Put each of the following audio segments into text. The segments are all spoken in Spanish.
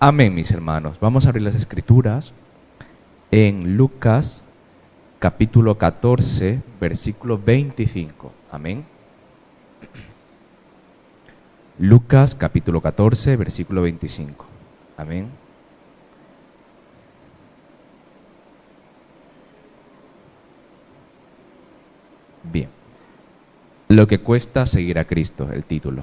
Amén, mis hermanos. Vamos a abrir las escrituras en Lucas capítulo 14, versículo 25. Amén. Lucas capítulo 14, versículo 25. Amén. Bien. Lo que cuesta seguir a Cristo, el título.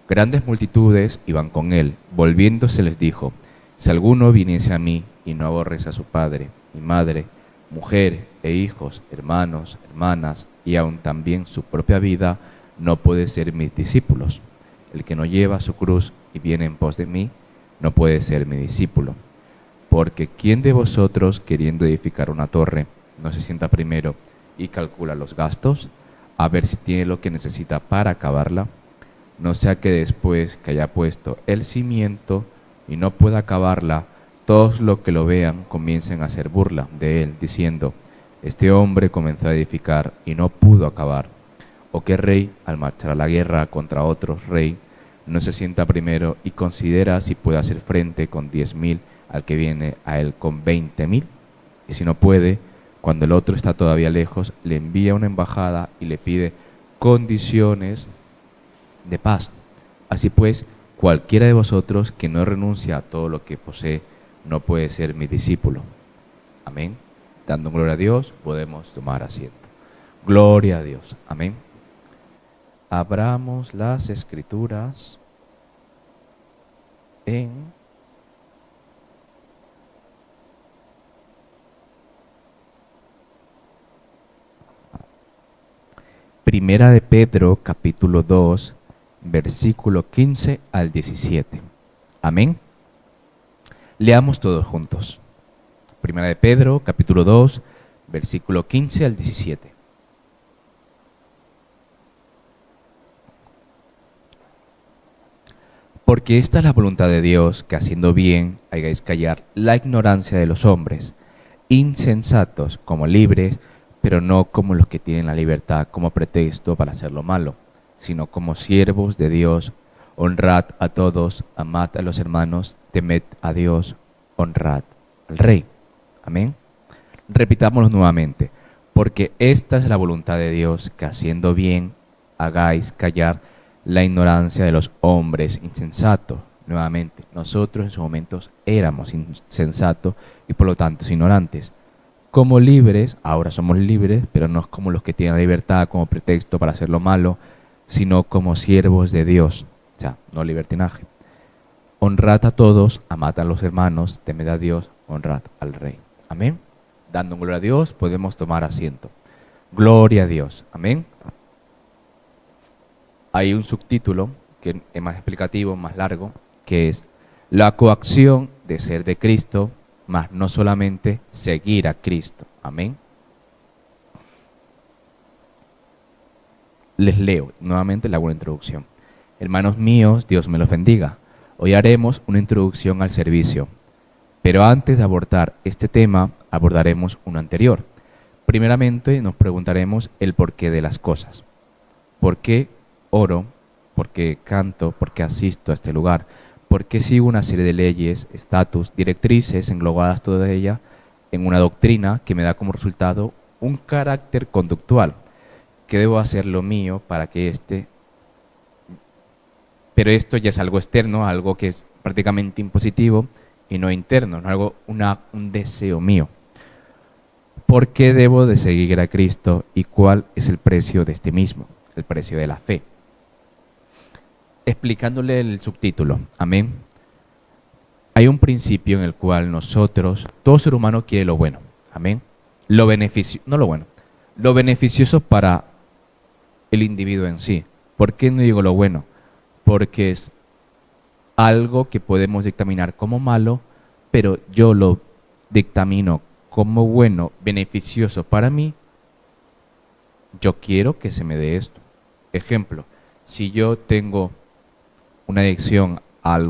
Grandes multitudes iban con él. Volviéndose les dijo: si alguno viniese a mí y no aborrece a su padre y madre, mujer e hijos, hermanos, hermanas, y aun también su propia vida, no puede ser mis discípulos. El que no lleva su cruz y viene en pos de mí, no puede ser mi discípulo. Porque ¿quién de vosotros, queriendo edificar una torre, no se sienta primero y calcula los gastos, a ver si tiene lo que necesita para acabarla? No sea que después que haya puesto el cimiento y no pueda acabarla, todos los que lo vean comiencen a hacer burla de él, diciendo: este hombre comenzó a edificar y no pudo acabar. O qué rey, al marchar a la guerra contra otro rey, no se sienta primero y considera si puede hacer frente con 10.000 al que viene a él con 20.000. Y si no puede, cuando el otro está todavía lejos, le envía una embajada y le pide condiciones de paz. Así pues, cualquiera de vosotros que no renuncia a todo lo que posee, no puede ser mi discípulo. Amén. Dando gloria a Dios, podemos tomar asiento. Gloria a Dios. Amén. Abramos las escrituras en Primera de Pedro, capítulo 2, versículo 15 al 17. Amén. Leamos todos juntos. Primera de Pedro, capítulo 2, versículo 15 al 17. Porque esta es la voluntad de Dios, que haciendo bien hagáis callar la ignorancia de los hombres, insensatos como libres, pero no como los que tienen la libertad como pretexto para hacer lo malo, sino como siervos de Dios. Honrad a todos, amad a los hermanos, temed a Dios, honrad al Rey. Amén. Repitámoslo nuevamente. Porque esta es la voluntad de Dios, que haciendo bien hagáis callar la ignorancia de los hombres insensatos. Nuevamente, nosotros en sus momentos éramos insensatos y por lo tanto ignorantes. Como libres, ahora somos libres, pero no como los que tienen la libertad como pretexto para hacer lo malo, sino como siervos de Dios. O sea, no libertinaje. Honrad a todos, amad a los hermanos, temed a Dios, honrad al Rey. Amén. Dando gloria a Dios, podemos tomar asiento. Gloria a Dios. Amén. Hay un subtítulo que es más explicativo, más largo, que es la coacción de ser de Cristo, más no solamente seguir a Cristo. Amén. Les leo nuevamente la buena introducción. Hermanos míos, Dios me los bendiga. Hoy haremos una introducción al servicio. Pero antes de abordar este tema, abordaremos uno anterior. Primeramente nos preguntaremos el porqué de las cosas. ¿Por qué oro? ¿Por qué canto? ¿Por qué asisto a este lugar? ¿Por qué sigo una serie de leyes, estatus, directrices englobadas todas ellas en una doctrina que me da como resultado un carácter conductual? ¿Qué debo hacer lo mío para que pero esto ya es algo externo, algo que es prácticamente impositivo y no interno, no algo, un deseo mío. ¿Por qué debo de seguir a Cristo y cuál es el precio de este mismo? El precio de la fe. Explicándole el subtítulo, amén. Hay un principio en el cual nosotros, todo ser humano quiere lo bueno, amén. Lo beneficioso para el individuo en sí. ¿Por qué no digo lo bueno? Porque es algo que podemos dictaminar como malo, pero yo lo dictamino como bueno, beneficioso para mí. Yo quiero que se me dé esto. Ejemplo, si yo tengo una adicción a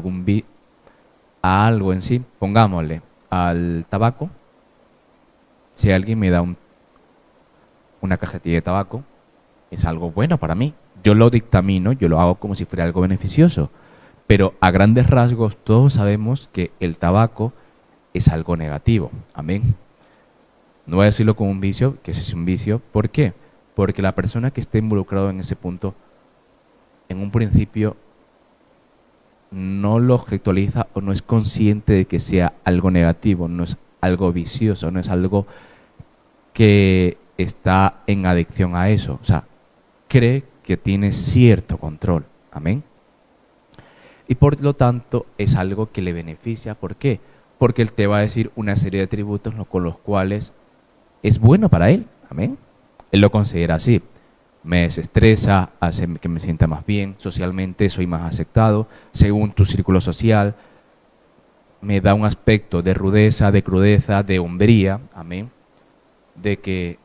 a algo en sí, pongámosle al tabaco, si alguien me da una cajetilla de tabaco, es algo bueno para mí. Yo lo dictamino, yo lo hago como si fuera algo beneficioso. Pero a grandes rasgos todos sabemos que el tabaco es algo negativo. Amén. No voy a decirlo como un vicio, que ese es un vicio. ¿Por qué? Porque la persona que esté involucrado en ese punto, en un principio, no lo objetualiza o no es consciente de que sea algo negativo, no es algo vicioso, no es algo que está en adicción a eso. O sea, cree que tiene cierto control. Amén. Y por lo tanto es algo que le beneficia. ¿Por qué? Porque él te va a decir una serie de atributos con los cuales es bueno para él. Amén. Él lo considera así. Me desestresa, hace que me sienta más bien, socialmente soy más aceptado, según tu círculo social, me da un aspecto de rudeza, de crudeza, de hombría, amén, de que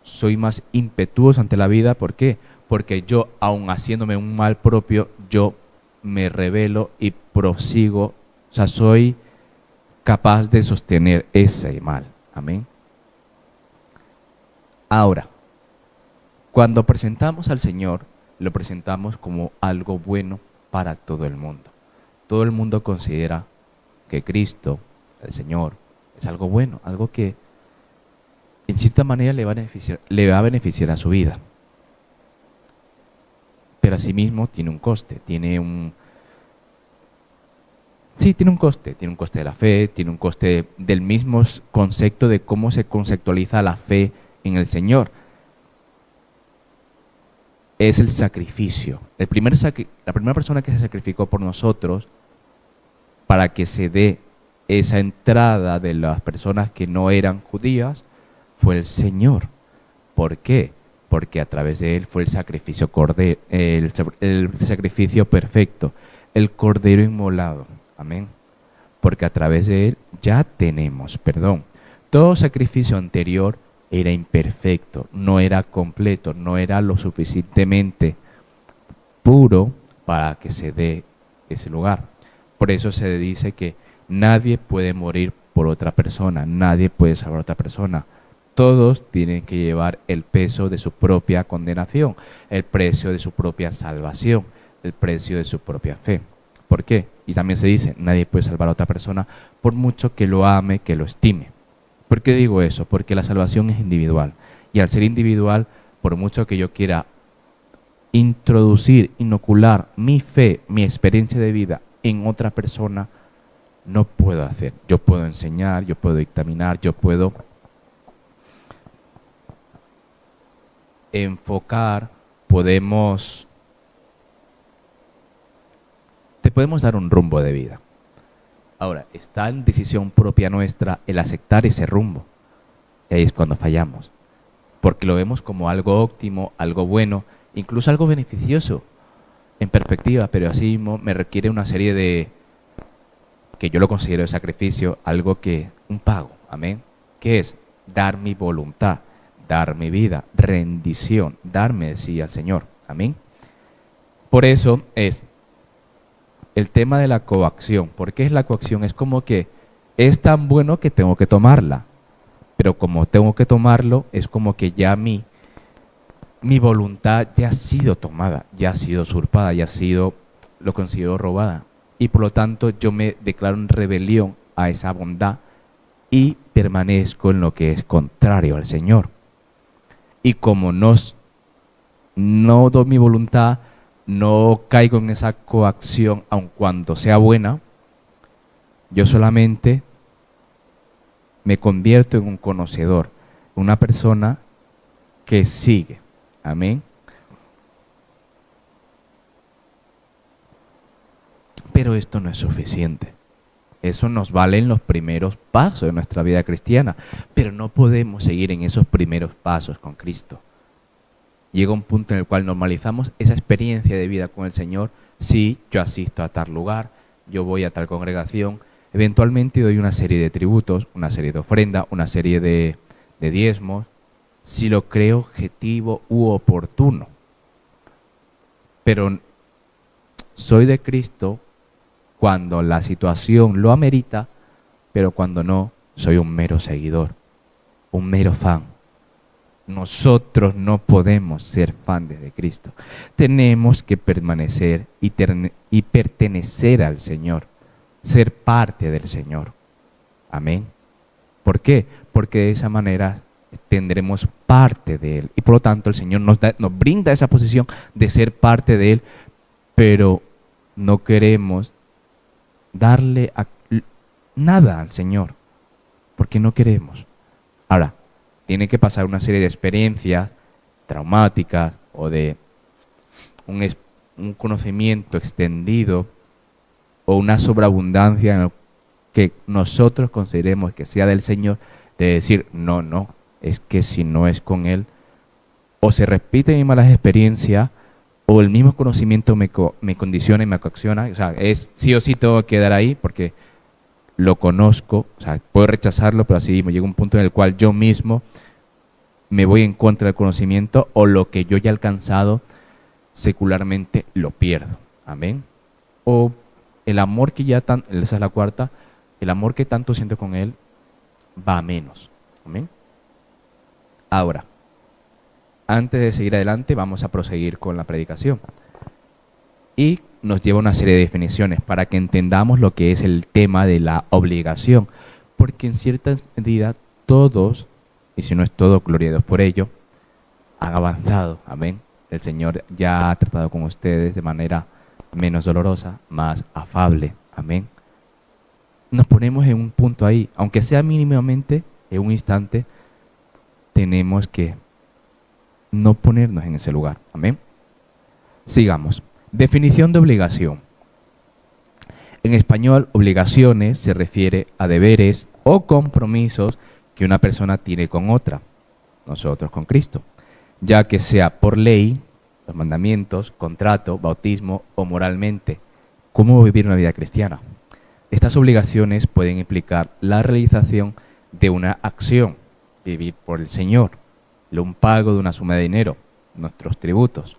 soy más impetuoso ante la vida. ¿Por qué? Porque yo, aun haciéndome un mal propio, yo me rebelo y prosigo, o sea, soy capaz de sostener ese mal, amén. Ahora, cuando presentamos al Señor, lo presentamos como algo bueno para todo el mundo. Todo el mundo considera que Cristo, el Señor, es algo bueno, algo que en cierta manera le va a beneficiar a su vida. Pero asimismo tiene un coste, tiene un coste de la fe, tiene un coste del mismo concepto de cómo se conceptualiza la fe en el Señor. Es el sacrificio. La primera persona que se sacrificó por nosotros para que se dé esa entrada de las personas que no eran judías fue el Señor. ¿Por qué? Porque a través de él fue el sacrificio el sacrificio perfecto, el cordero inmolado. Amén. Porque a través de él ya tenemos perdón. Todo sacrificio anterior era imperfecto, no era completo, no era lo suficientemente puro para que se dé ese lugar. Por eso se dice que nadie puede morir por otra persona, nadie puede salvar a otra persona. Todos tienen que llevar el peso de su propia condenación, el precio de su propia salvación, el precio de su propia fe. ¿Por qué? Y también se dice, nadie puede salvar a otra persona por mucho que lo ame, que lo estime. ¿Por qué digo eso? Porque la salvación es individual. Y al ser individual, por mucho que yo quiera introducir, inocular mi fe, mi experiencia de vida en otra persona, no puedo hacer. Yo puedo enseñar, yo puedo dictaminar, yo puedo enfocar, te podemos dar un rumbo de vida. Ahora, está en decisión propia nuestra el aceptar ese rumbo. Y ahí es cuando fallamos. Porque lo vemos como algo óptimo, algo bueno, incluso algo beneficioso en perspectiva, pero así mismo me requiere una serie de, que yo lo considero de sacrificio, algo que, un pago, amén, que es dar mi voluntad, dar mi vida, rendición, darme de sí al Señor, amén. Por eso es el tema de la coacción. ¿Por qué es la coacción? Es como que es tan bueno que tengo que tomarla, pero como tengo que tomarlo, es como que ya mi voluntad ya ha sido tomada, ya ha sido usurpada, ya ha sido, lo considero robada. Y por lo tanto yo me declaro en rebelión a esa bondad y permanezco en lo que es contrario al Señor. Y como no doy mi voluntad, no caigo en esa coacción, aun cuando sea buena, yo solamente me convierto en un conocedor, una persona que sigue. Amén. Pero esto no es suficiente. Eso nos vale en los primeros pasos de nuestra vida cristiana, pero no podemos seguir en esos primeros pasos con Cristo. Llega un punto en el cual normalizamos esa experiencia de vida con el Señor. Sí, yo asisto a tal lugar, yo voy a tal congregación, eventualmente doy una serie de tributos, una serie de ofrendas, una serie de diezmos, si lo creo objetivo u oportuno. Pero soy de Cristo cuando la situación lo amerita, pero cuando no, soy un mero seguidor, un mero fan. nosotros no podemos ser fans de Cristo. Tenemos que permanecer y pertenecer al Señor, ser parte del Señor. Amén. ¿Por qué? Porque de esa manera tendremos parte de Él. Y por lo tanto el Señor nos brinda esa posición de ser parte de Él, pero no queremos darle nada al Señor, porque no queremos. Ahora, tiene que pasar una serie de experiencias traumáticas o de un conocimiento extendido o una sobreabundancia en el que nosotros consideremos que sea del Señor, de decir, no, es que si no es con Él, o se repiten malas experiencias, o el mismo conocimiento me condiciona y me coacciona. O sea, es sí o sí tengo que quedar ahí porque lo conozco, o sea, puedo rechazarlo, pero así me llega un punto en el cual yo mismo me voy en contra del conocimiento, o lo que yo ya he alcanzado secularmente lo pierdo. Amén. O el amor que ya esa es la cuarta, el amor que tanto siento con Él va a menos. Amén. Ahora, antes de seguir adelante, vamos a proseguir con la predicación. Y nos lleva una serie de definiciones para que entendamos lo que es el tema de la obligación. Porque en cierta medida todos, y si no es todo, gloria a Dios por ello, han avanzado. Amén. El Señor ya ha tratado con ustedes de manera menos dolorosa, más afable. Amén. Nos ponemos en un punto ahí, aunque sea mínimamente, en un instante, tenemos que no ponernos en ese lugar. Amén. Sigamos. Definición de obligación. En español, obligaciones se refiere a deberes o compromisos que una persona tiene con otra, nosotros con Cristo, ya que sea por ley, los mandamientos, contrato, bautismo o moralmente. ¿Cómo vivir una vida cristiana? Estas obligaciones pueden implicar la realización de una acción, vivir por el Señor, un pago de una suma de dinero, nuestros tributos,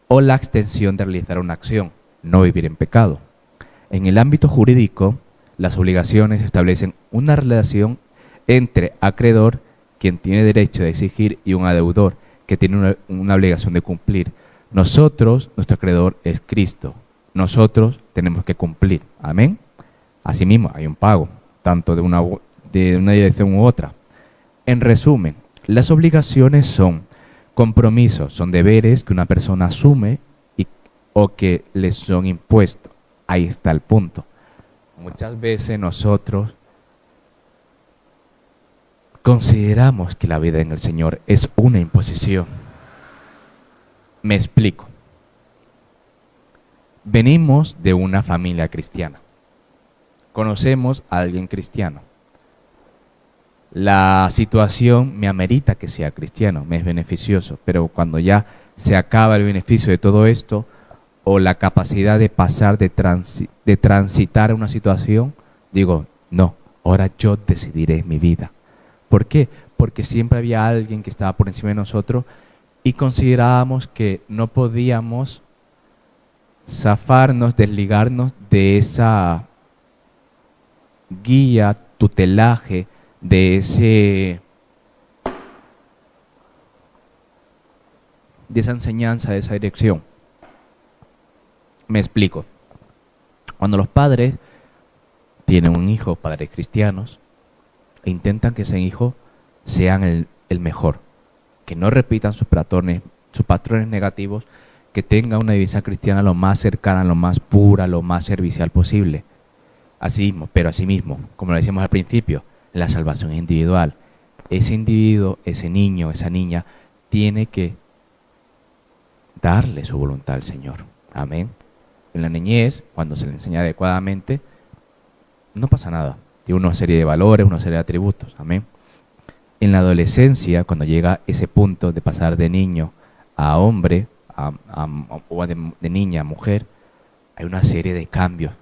o la extensión de realizar una acción, no vivir en pecado. En el ámbito jurídico, las obligaciones establecen una relación entre acreedor, quien tiene derecho de exigir, y un adeudor, que tiene una obligación de cumplir. Nosotros, nuestro acreedor es Cristo. Nosotros tenemos que cumplir. Amén. Asimismo, hay un pago, tanto de una dirección u otra. En resumen, las obligaciones son compromisos, son deberes que una persona asume o que les son impuestos. Ahí está el punto. Muchas veces nosotros consideramos que la vida en el Señor es una imposición. Me explico. Venimos de una familia cristiana. Conocemos a alguien cristiano. La situación me amerita que sea cristiano, me es beneficioso, pero cuando ya se acaba el beneficio de todo esto, o la capacidad de pasar, de transitar una situación, digo, no, ahora yo decidiré mi vida. ¿Por qué? Porque siempre había alguien que estaba por encima de nosotros y considerábamos que no podíamos zafarnos, desligarnos de esa guía, tutelaje, de esa enseñanza, de esa dirección. Me explico. Cuando los padres tienen un hijo, padres cristianos, e intentan que ese hijo sean el mejor, que no repitan sus patrones negativos, que tenga una vivencia cristiana lo más cercana, lo más pura, lo más servicial posible. Asimismo, como lo decíamos al principio, la salvación es individual. Ese individuo, ese niño, esa niña, tiene que darle su voluntad al Señor. Amén. En la niñez, cuando se le enseña adecuadamente, no pasa nada. Tiene una serie de valores, una serie de atributos. Amén. En la adolescencia, cuando llega ese punto de pasar de niño a hombre, o de niña a mujer, hay una serie de cambios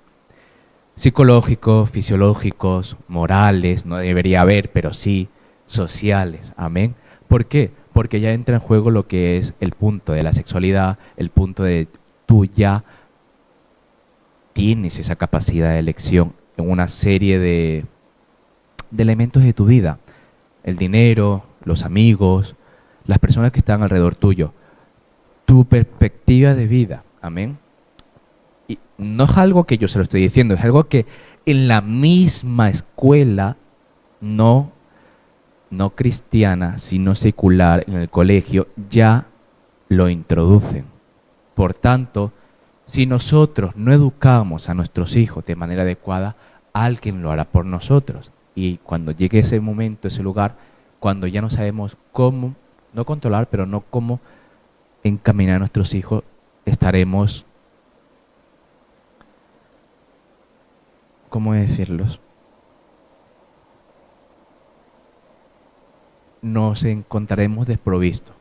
psicológicos, fisiológicos, morales, no debería haber, pero sí, sociales. Amén. ¿Por qué? Porque ya entra en juego lo que es el punto de la sexualidad, el punto de tú ya tienes esa capacidad de elección en una serie de elementos de tu vida. El dinero, los amigos, las personas que están alrededor tuyo, tu perspectiva de vida. Amén. Y no es algo que yo se lo estoy diciendo, es algo que en la misma escuela, no cristiana, sino secular, en el colegio, ya lo introducen. Por tanto, si nosotros no educamos a nuestros hijos de manera adecuada, alguien lo hará por nosotros. Y cuando llegue ese momento, ese lugar, cuando ya no sabemos cómo, no controlar, pero no cómo encaminar a nuestros hijos, estaremos, ¿cómo decirlos? Nos encontraremos desprovistos.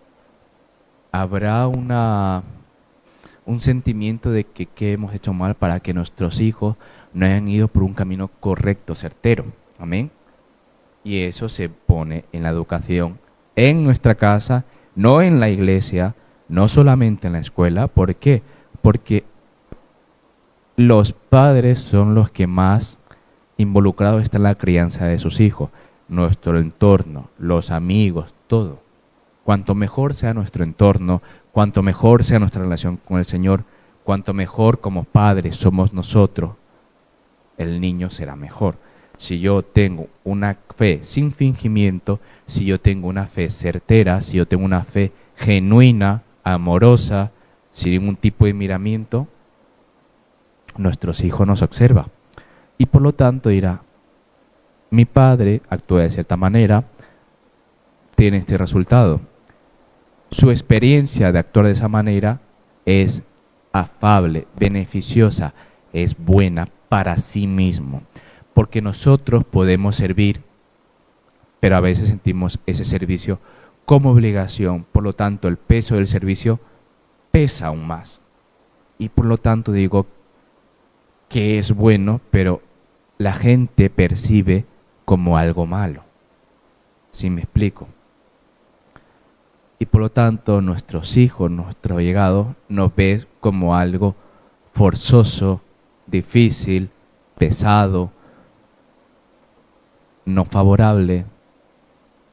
Habrá un sentimiento de que qué hemos hecho mal para que nuestros hijos no hayan ido por un camino correcto, certero. Amén. Y eso se pone en la educación, en nuestra casa, no en la iglesia, no solamente en la escuela. ¿Por qué? Porque los padres son los que más involucrados están en la crianza de sus hijos, nuestro entorno, los amigos, todo. Cuanto mejor sea nuestro entorno, cuanto mejor sea nuestra relación con el Señor, cuanto mejor como padres somos nosotros, el niño será mejor. Si yo tengo una fe sin fingimiento, si yo tengo una fe certera, si yo tengo una fe genuina, amorosa, sin ningún tipo de miramiento, nuestros hijos nos observan. Y por lo tanto dirá, mi padre actúa de cierta manera, tiene este resultado. Su experiencia de actuar de esa manera es afable, beneficiosa, es buena para sí mismo. Porque nosotros podemos servir, pero a veces sentimos ese servicio como obligación. Por lo tanto, el peso del servicio pesa aún más. Y por lo tanto digo que es bueno, pero la gente percibe como algo malo. ¿Sí me explico? Y por lo tanto, nuestros hijos, nuestros allegados, nos ven como algo forzoso, difícil, pesado, no favorable,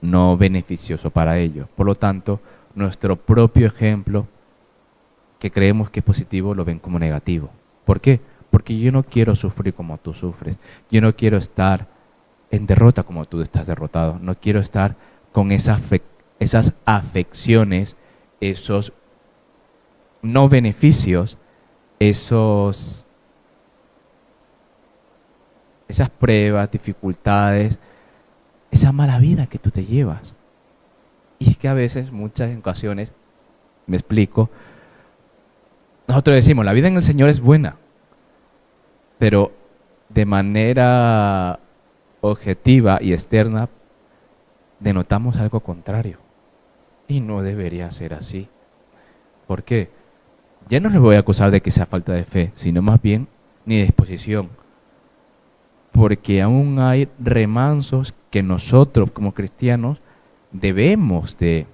no beneficioso para ellos. Por lo tanto, nuestro propio ejemplo, que creemos que es positivo, lo ven como negativo. ¿Por qué? Porque yo no quiero sufrir como tú sufres. Yo no quiero estar en derrota como tú estás derrotado. No quiero estar con esas afecciones, esos no beneficios, esas pruebas, dificultades, esa mala vida que tú te llevas. Y es que a veces, muchas ocasiones, me explico, nosotros decimos, la vida en el Señor es buena, pero de manera objetiva y externa denotamos algo contrario. Y no debería ser así. ¿Por qué? Ya no les voy a acusar de que sea falta de fe, sino más bien ni disposición. Porque aún hay remansos que nosotros como cristianos debemos de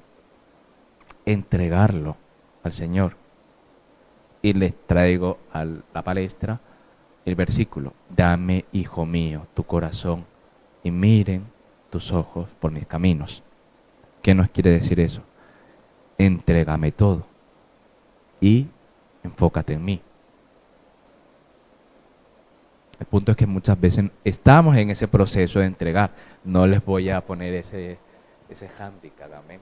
entregarlo al Señor. Y les traigo a la palestra el versículo: dame, hijo mío, tu corazón y miren tus ojos por mis caminos. ¿Qué nos quiere decir eso? Entrégame todo y enfócate en mí. El punto es que muchas veces estamos en ese proceso de entregar. No les voy a poner ese hándicap, amén.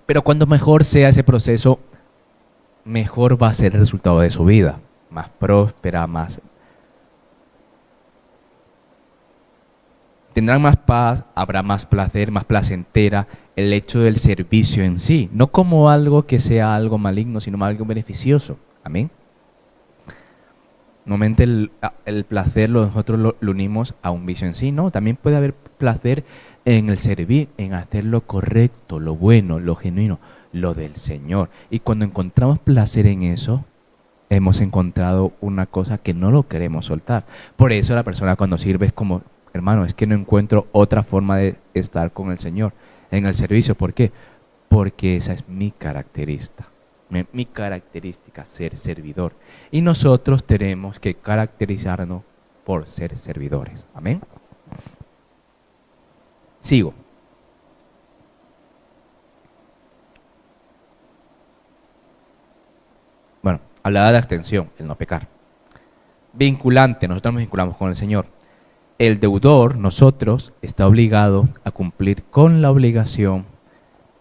Pero cuando mejor sea ese proceso, mejor va a ser el resultado de su vida. Más próspera, tendrán más paz, habrá más placer, más placentera el hecho del servicio en sí. No como algo que sea algo maligno, sino algo beneficioso. Amén. Normalmente el placer nosotros lo unimos a un vicio en sí, ¿no? También puede haber placer en el servir, en hacer lo correcto, lo bueno, lo genuino, lo del Señor. Y cuando encontramos placer en eso, hemos encontrado una cosa que no lo queremos soltar. Por eso la persona cuando sirve es como, hermano, es que no encuentro otra forma de estar con el Señor en el servicio. ¿Por qué? Porque esa es mi característica. Mi característica, ser servidor. Y nosotros tenemos que caracterizarnos por ser servidores. Amén. Sigo. Hablaba de abstención, el no pecar. Vinculante, nosotros nos vinculamos con el Señor. El deudor, nosotros, está obligado a cumplir con la obligación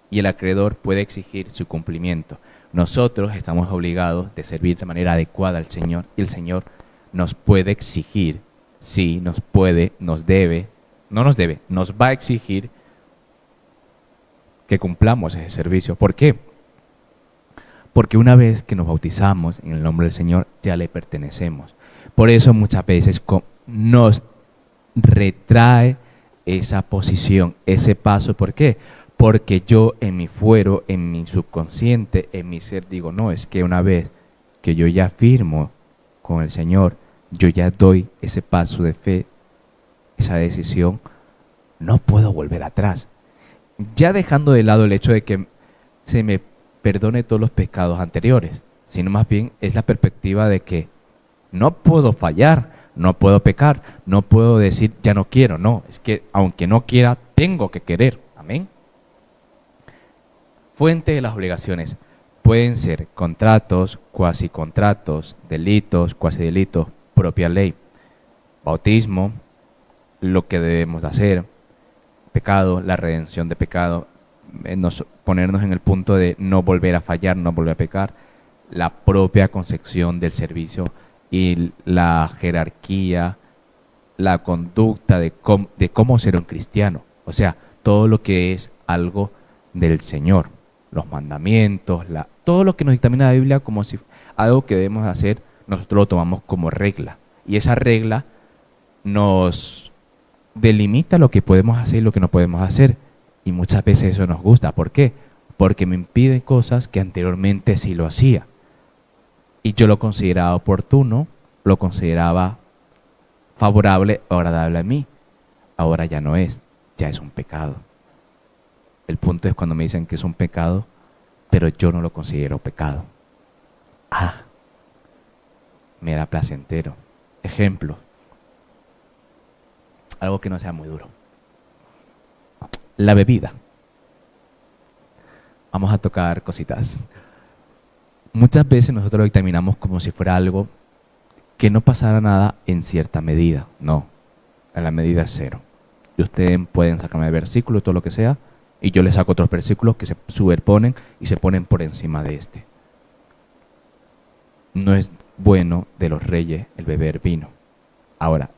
y el acreedor puede exigir su cumplimiento. Nosotros estamos obligados de servir de manera adecuada al Señor y el Señor nos puede exigir, sí, nos puede, nos debe, no nos debe, nos va a exigir que cumplamos ese servicio. ¿Por qué? Porque una vez que nos bautizamos en el nombre del Señor, ya le pertenecemos. Por eso muchas veces nos retrae esa posición, ese paso. ¿Por qué? Porque yo en mi fuero, en mi subconsciente, en mi ser, digo, no, es que una vez que yo ya firmo con el Señor, yo ya doy ese paso de fe, esa decisión, no puedo volver atrás. Ya dejando de lado el hecho de que se me perdone todos los pecados anteriores, sino más bien es la perspectiva de que no puedo fallar, no puedo pecar, no puedo decir ya no quiero, no, es que aunque no quiera, tengo que querer, amén. Fuente de las obligaciones pueden ser contratos, cuasi contratos, delitos, cuasi delitos, propia ley, bautismo, lo que debemos hacer, pecado, la redención de pecado, ponernos en el punto de no volver a fallar, no volver a pecar, la propia concepción del servicio y la jerarquía, la conducta de cómo ser un cristiano. O sea, todo lo que es algo del Señor, los mandamientos, todo lo que nos dictamina la Biblia como si algo que debemos hacer, nosotros lo tomamos como regla. Y esa regla nos delimita lo que podemos hacer y lo que no podemos hacer. Y muchas veces eso nos gusta. ¿Por qué? Porque me impiden cosas que anteriormente sí lo hacía. Y yo lo consideraba oportuno, lo consideraba favorable o agradable a mí. Ahora ya no es, ya es un pecado. El punto es cuando me dicen que es un pecado, pero yo no lo considero pecado. Ah, me era placentero. Ejemplo, algo que no sea muy duro. La bebida. Vamos a tocar cositas. Muchas veces nosotros lo dictaminamos como si fuera algo que no pasara nada en cierta medida. No, en la medida es cero. Y ustedes pueden sacarme versículos, todo lo que sea, y yo les saco otros versículos que se superponen y se ponen por encima de este. No es bueno de los reyes el beber vino. Ahora,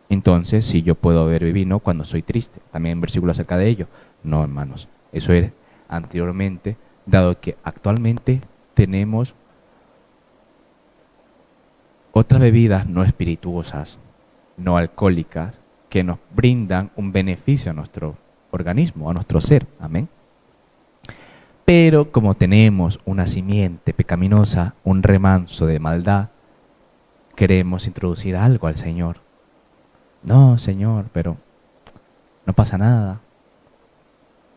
entonces, si yo puedo beber vino cuando soy triste, también hay versículo acerca de ello. No, hermanos, eso era anteriormente, dado que actualmente tenemos otras bebidas no espirituosas, no alcohólicas, que nos brindan un beneficio a nuestro organismo, a nuestro ser. Amén. Pero como tenemos una simiente pecaminosa, un remanso de maldad, queremos introducir algo al Señor. No, Señor, pero no pasa nada.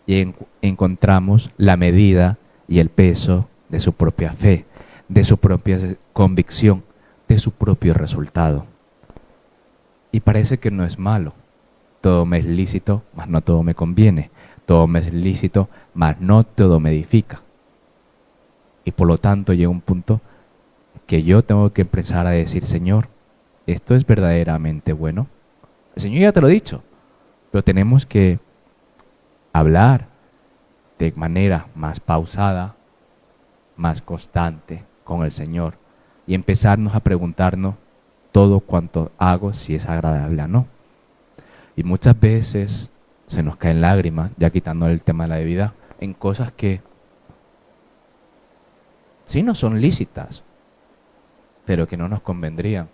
Y encontramos la medida y el peso de su propia fe, de su propia convicción, de su propio resultado. Y parece que no es malo. Todo me es lícito, mas no todo me conviene. Todo me es lícito, mas no todo me edifica. Y por lo tanto llega un punto que yo tengo que empezar a decir, Señor, ¿esto es verdaderamente bueno? El Señor ya te lo ha dicho, pero tenemos que hablar de manera más pausada, más constante con el Señor y empezarnos a preguntarnos todo cuanto hago si es agradable o no. Y muchas veces se nos caen lágrimas, ya quitando el tema de la bebida, en cosas que sí no son lícitas, pero que no nos convendrían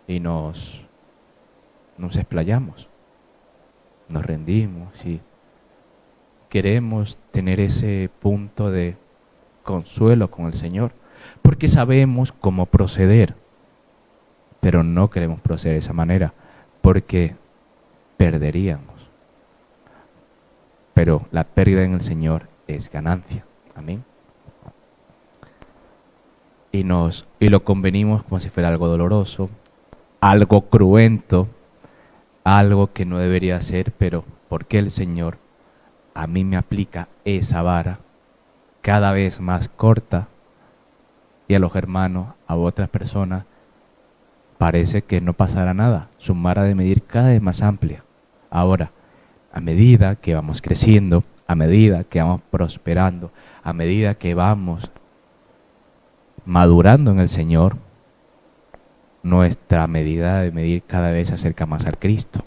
y nos explayamos, nos rendimos y queremos tener ese punto de consuelo con el Señor, porque sabemos cómo proceder, pero no queremos proceder de esa manera, porque perderíamos. Pero la pérdida en el Señor es ganancia. Amén. Y lo convenimos como si fuera algo doloroso, algo cruento, algo que no debería ser, pero porque el Señor a mí me aplica esa vara cada vez más corta y a los hermanos, a otras personas, parece que no pasará nada. Su vara de medir cada vez más amplia. Ahora, a medida que vamos creciendo, a medida que vamos prosperando, a medida que vamos madurando en el Señor, nuestra medida de medir cada vez se acerca más al Cristo.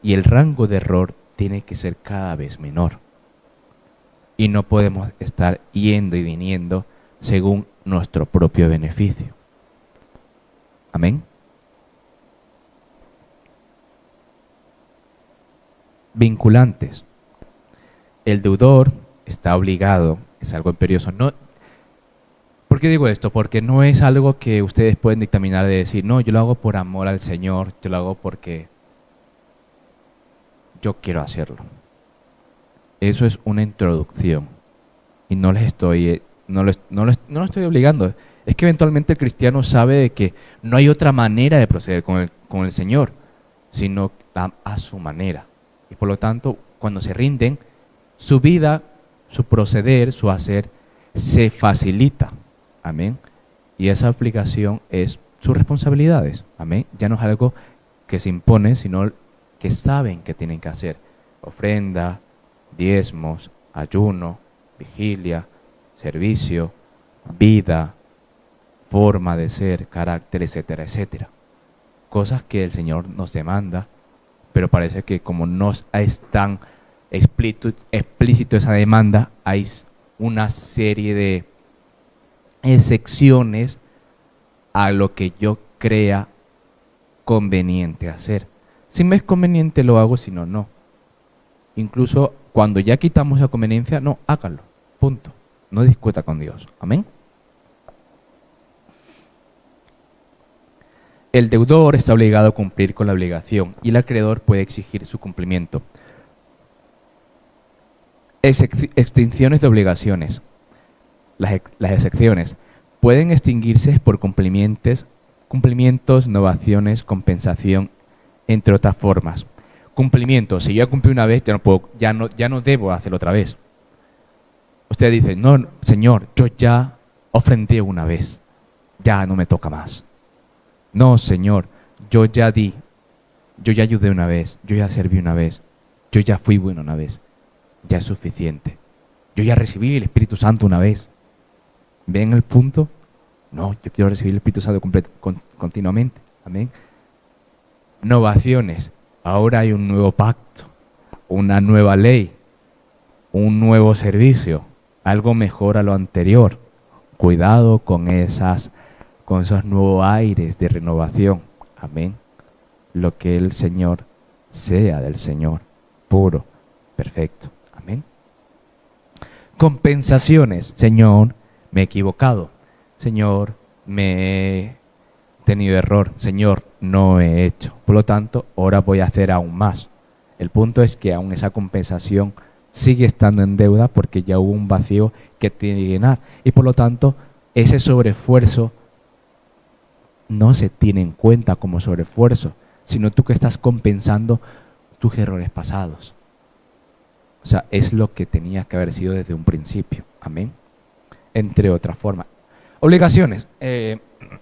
Y el rango de error tiene que ser cada vez menor. Y no podemos estar yendo y viniendo según nuestro propio beneficio. Amén. Vinculantes. El deudor está obligado, es algo imperioso. No, ¿por qué digo esto? Porque no es algo que ustedes pueden dictaminar de decir, no, yo lo hago por amor al Señor, yo lo hago porque yo quiero hacerlo. Eso es una introducción y no les estoy, no lo estoy obligando. Es que eventualmente el cristiano sabe de que no hay otra manera de proceder con el Señor, sino a su manera. Y por lo tanto, cuando se rinden, su vida, su proceder, su hacer, se facilita. Amén. Y esa aplicación es sus responsabilidades. Amén. Ya no es algo que se impone, sino que saben que tienen que hacer. Ofrenda, diezmos, ayuno, vigilia, servicio, vida, forma de ser, carácter, etcétera, etcétera. Cosas que el Señor nos demanda, pero parece que como no es tan explícito esa demanda, hay una serie de excepciones a lo que yo crea conveniente hacer. Si me es conveniente lo hago, si no, no. Incluso cuando ya quitamos la conveniencia, no, hágalo, punto. No discuta con Dios. Amén. El deudor está obligado a cumplir con la obligación y el acreedor puede exigir su cumplimiento. Extinciones de obligaciones. Las excepciones pueden extinguirse por cumplimientos, innovaciones, compensación, entre otras formas. Cumplimiento, si yo ya cumplí una vez, ya no debo hacerlo otra vez. Usted dice, no, Señor, yo ya ofrendé una vez, ya no me toca más. No, Señor, yo ya di, yo ya ayudé una vez, yo ya serví una vez, yo ya fui bueno una vez, ya es suficiente. Yo ya recibí el Espíritu Santo una vez. ¿Ven el punto? No, yo quiero recibir el Espíritu Santo continuamente. Amén. Novaciones. Ahora hay un nuevo pacto, una nueva ley, un nuevo servicio, algo mejor a lo anterior. Cuidado con esos nuevos aires de renovación. Amén. Lo que el Señor sea del Señor, puro, perfecto. Amén. Compensaciones. Señor, me he equivocado. Señor, me he tenido error. Señor, no he hecho. Por lo tanto, ahora voy a hacer aún más. El punto es que aún esa compensación sigue estando en deuda porque ya hubo un vacío que tiene que llenar. Y por lo tanto, ese sobreesfuerzo no se tiene en cuenta como sobreesfuerzo, sino tú que estás compensando tus errores pasados. O sea, es lo que tenía que haber sido desde un principio. Amén. Entre otras formas. Obligaciones.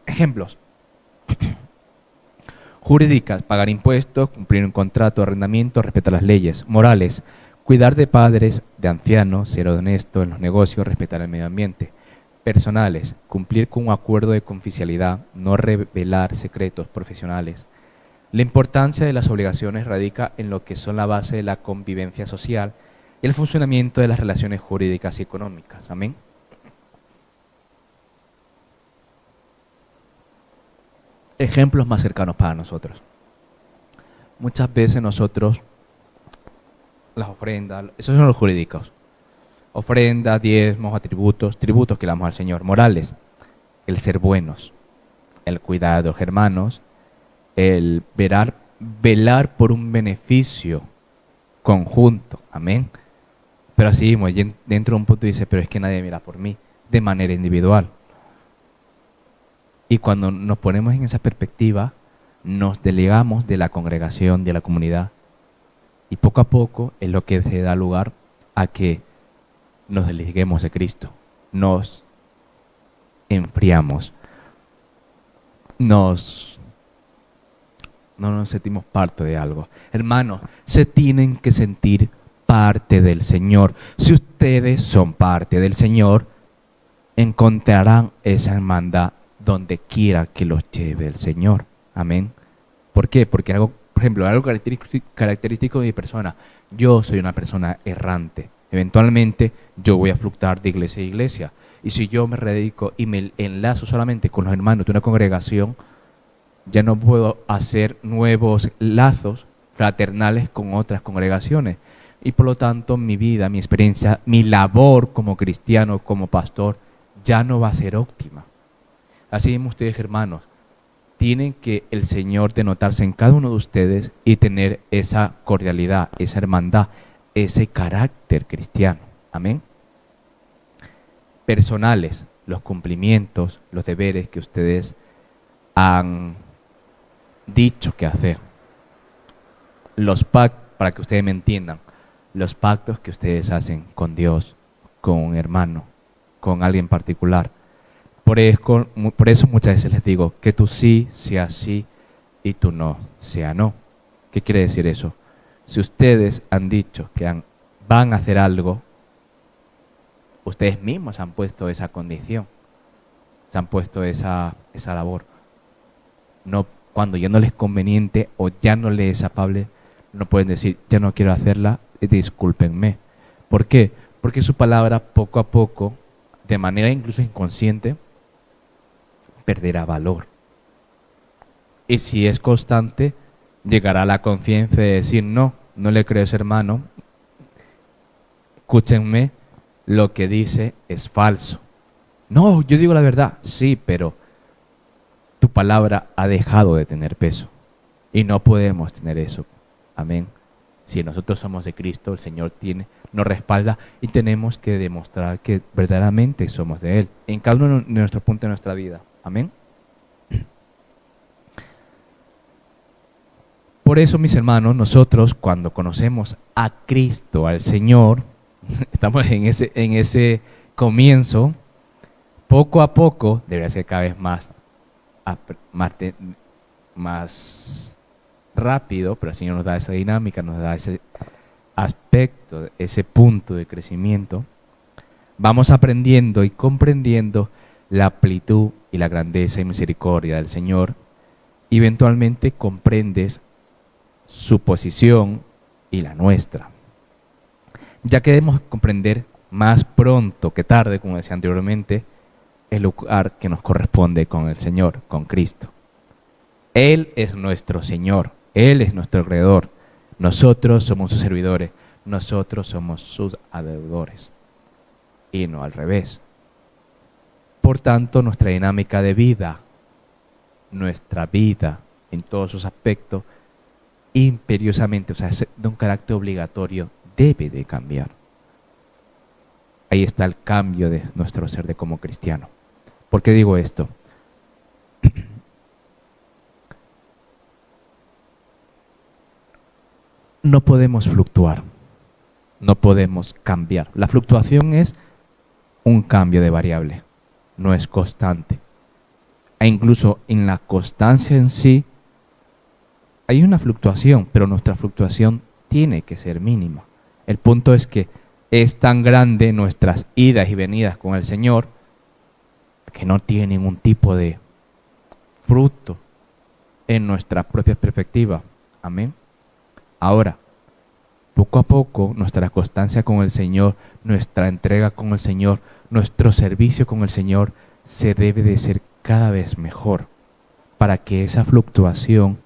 Ejemplos. Jurídicas, pagar impuestos, cumplir un contrato de arrendamiento, respetar las leyes. Morales, cuidar de padres, de ancianos, ser honesto en los negocios, respetar el medio ambiente. Personales, cumplir con un acuerdo de confidencialidad, no revelar secretos profesionales. La importancia de las obligaciones radica en lo que son la base de la convivencia social y el funcionamiento de las relaciones jurídicas y económicas. Amén. Ejemplos más cercanos para nosotros. Muchas veces nosotros, las ofrendas, esos son los jurídicos. Ofrendas, diezmos, atributos, tributos que le damos al Señor. Morales, el ser buenos, el cuidar de los hermanos, el velar por un beneficio conjunto. Amén. Pero así mismo, dentro de un punto dice, pero es que nadie mira por mí, de manera individual. Y cuando nos ponemos en esa perspectiva, nos delegamos de la congregación, de la comunidad. Y poco a poco es lo que se da lugar a que nos desligemos de Cristo. Nos enfriamos, no nos sentimos parte de algo. Hermanos, se tienen que sentir parte del Señor. Si ustedes son parte del Señor, encontrarán esa hermandad donde quiera que los lleve el Señor. Amén. ¿Por qué? Porque algo, por ejemplo, algo característico de mi persona. Yo soy una persona errante. Eventualmente yo voy a fluctuar de iglesia a iglesia. Y si yo me dedico y me enlazo solamente con los hermanos de una congregación, ya no puedo hacer nuevos lazos fraternales con otras congregaciones. Y por lo tanto mi vida, mi experiencia, mi labor como cristiano, como pastor, ya no va a ser óptima. Así mismo ustedes, hermanos, tienen que el Señor denotarse en cada uno de ustedes y tener esa cordialidad, esa hermandad, ese carácter cristiano. Amén. Personales, los cumplimientos, los deberes que ustedes han dicho que hacer. Los pactos, para que ustedes me entiendan, los pactos que ustedes hacen con Dios, con un hermano, con alguien particular. Por eso muchas veces les digo que tú sí sea sí y tú no sea no. ¿Qué quiere decir eso? Si ustedes han dicho que van a hacer algo, ustedes mismos han puesto esa condición, se han puesto esa labor. No, cuando ya no les es conveniente o ya no les es afable, no pueden decir, ya no quiero hacerla, discúlpenme. ¿Por qué? Porque su palabra poco a poco, de manera incluso inconsciente, perderá valor. Y si es constante, llegará a la confianza de decir, no le creo a ese hermano, escúchenme, lo que dice es falso. No, yo digo la verdad, sí, pero tu palabra ha dejado de tener peso. Y no podemos tener eso. Amén. Si nosotros somos de Cristo, el Señor nos respalda y tenemos que demostrar que verdaderamente somos de Él, en cada uno de nuestros puntos de nuestra vida. Amén. Por eso, mis hermanos, nosotros cuando conocemos a Cristo, al Señor, estamos en ese comienzo, poco a poco, debería ser cada vez más rápido, pero el Señor nos da esa dinámica, nos da ese aspecto, ese punto de crecimiento. Vamos aprendiendo y comprendiendo la amplitud y la grandeza y misericordia del Señor. Y eventualmente comprendes su posición y la nuestra. Ya que debemos comprender más pronto que tarde, como decía anteriormente, el lugar que nos corresponde con el Señor, con Cristo. Él es nuestro Señor, Él es nuestro Creador. Nosotros somos sus servidores, nosotros somos sus adoradores. Y no al revés. Por tanto, nuestra dinámica de vida, nuestra vida en todos sus aspectos, imperiosamente, o sea, de un carácter obligatorio, debe de cambiar. Ahí está el cambio de nuestro ser de como cristiano. ¿Por qué digo esto? No podemos fluctuar, no podemos cambiar. La fluctuación es un cambio de variable, no es constante. E incluso en la constancia en sí hay una fluctuación, pero nuestra fluctuación tiene que ser mínima. El punto es que es tan grande nuestras idas y venidas con el Señor que no tiene ningún tipo de fruto en nuestra propia perspectiva. Amén. Ahora, poco a poco, nuestra constancia con el Señor, nuestra entrega con el Señor, nuestro servicio con el Señor, se debe de ser cada vez mejor para que esa fluctuación,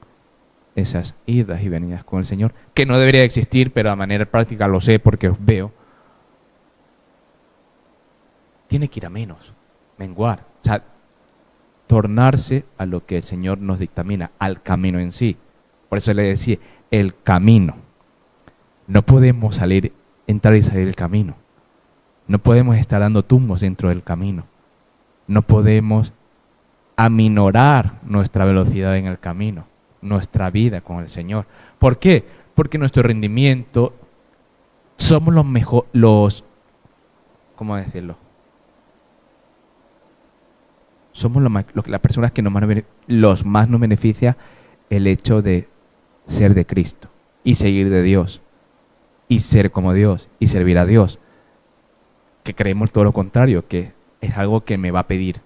esas idas y venidas con el Señor, que no debería existir, pero de manera práctica lo sé porque os veo, tiene que ir a menos, menguar, o sea, tornarse a lo que el Señor nos dictamina, al camino en sí. Por eso le decía, el camino. No podemos entrar y salir del camino. No podemos estar dando tumbos dentro del camino. No podemos aminorar nuestra velocidad en el camino, nuestra vida con el Señor. ¿Por qué? Porque nuestro rendimiento somos ¿cómo decirlo? somos las personas que los más nos beneficia el hecho de ser de Cristo y seguir de Dios y ser como Dios y servir a Dios, que creemos todo lo contrario, que es algo que me va a pedir.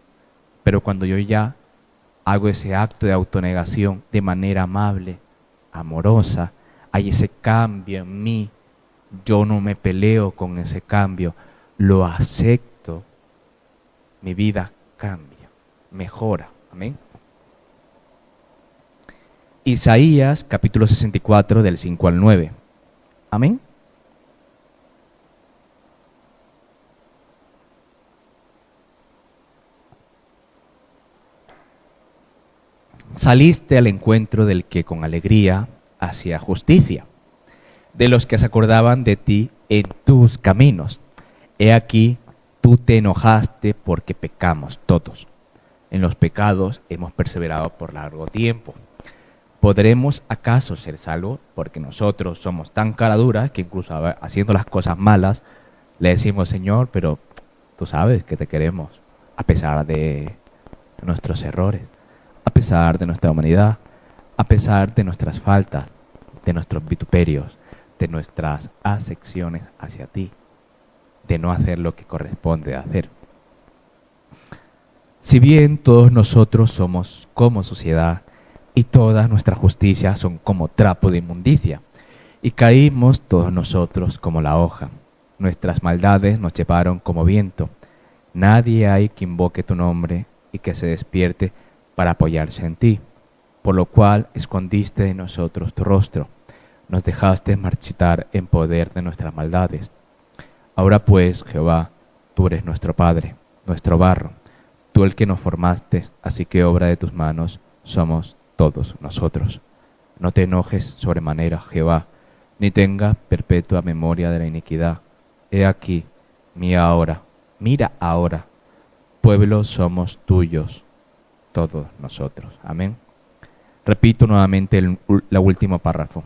Pero cuando yo ya hago ese acto de autonegación de manera amable, amorosa, hay ese cambio en mí, yo no me peleo con ese cambio, lo acepto, mi vida cambia, mejora. Amén. Isaías capítulo 64 del 5 al 9. Amén. Saliste al encuentro del que con alegría hacía justicia, de los que se acordaban de ti en tus caminos. He aquí, tú te enojaste porque pecamos todos. En los pecados hemos perseverado por largo tiempo. ¿Podremos acaso ser salvos? Porque nosotros somos tan caraduras que incluso haciendo las cosas malas, le decimos, Señor, pero tú sabes que te queremos, a pesar de nuestros errores, a pesar de nuestra humanidad, a pesar de nuestras faltas, de nuestros vituperios, de nuestras acepciones hacia ti, de no hacer lo que corresponde hacer. Si bien todos nosotros somos como suciedad y todas nuestras justicias son como trapo de inmundicia, y caímos todos nosotros como la hoja, nuestras maldades nos llevaron como viento. Nadie hay que invoque tu nombre y que se despierte para apoyarse en ti, por lo cual escondiste de nosotros tu rostro, nos dejaste marchitar en poder de nuestras maldades. Ahora pues, Jehová, tú eres nuestro Padre, nuestro barro, tú el que nos formaste, así que obra de tus manos somos todos nosotros. No te enojes sobremanera, Jehová, ni tenga perpetua memoria de la iniquidad. He aquí, mira ahora, pueblo somos tuyos, todos nosotros. Amén. Repito nuevamente el último párrafo.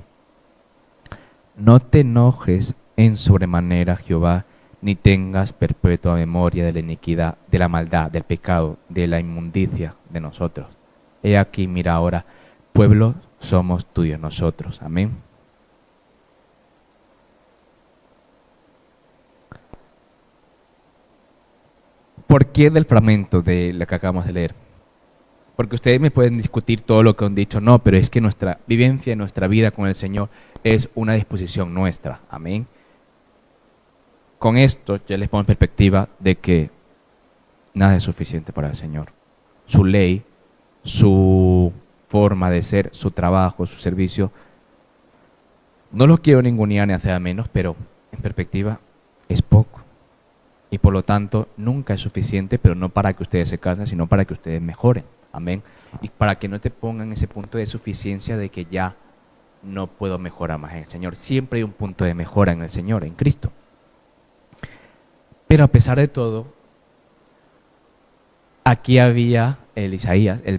No te enojes en sobremanera, Jehová, ni tengas perpetua memoria de la iniquidad, de la maldad, del pecado, de la inmundicia de nosotros. He aquí, mira ahora, pueblo somos tuyos nosotros. Amén. ¿Por qué del fragmento de lo que acabamos de leer? Porque ustedes me pueden discutir todo lo que han dicho, no, pero es que nuestra vivencia, nuestra vida con el Señor es una disposición nuestra. Amén. Con esto ya les pongo en perspectiva de que nada es suficiente para el Señor. Su ley, su forma de ser, su trabajo, su servicio, no lo quiero ningunear ni hacer menos, pero en perspectiva es poco. Y por lo tanto nunca es suficiente, pero no para que ustedes se casen, sino para que ustedes mejoren. Amén. Y para que no te pongan ese punto de suficiencia de que ya no puedo mejorar más en el Señor. Siempre hay un punto de mejora en el Señor, en Cristo. Pero a pesar de todo, aquí había el Isaías, el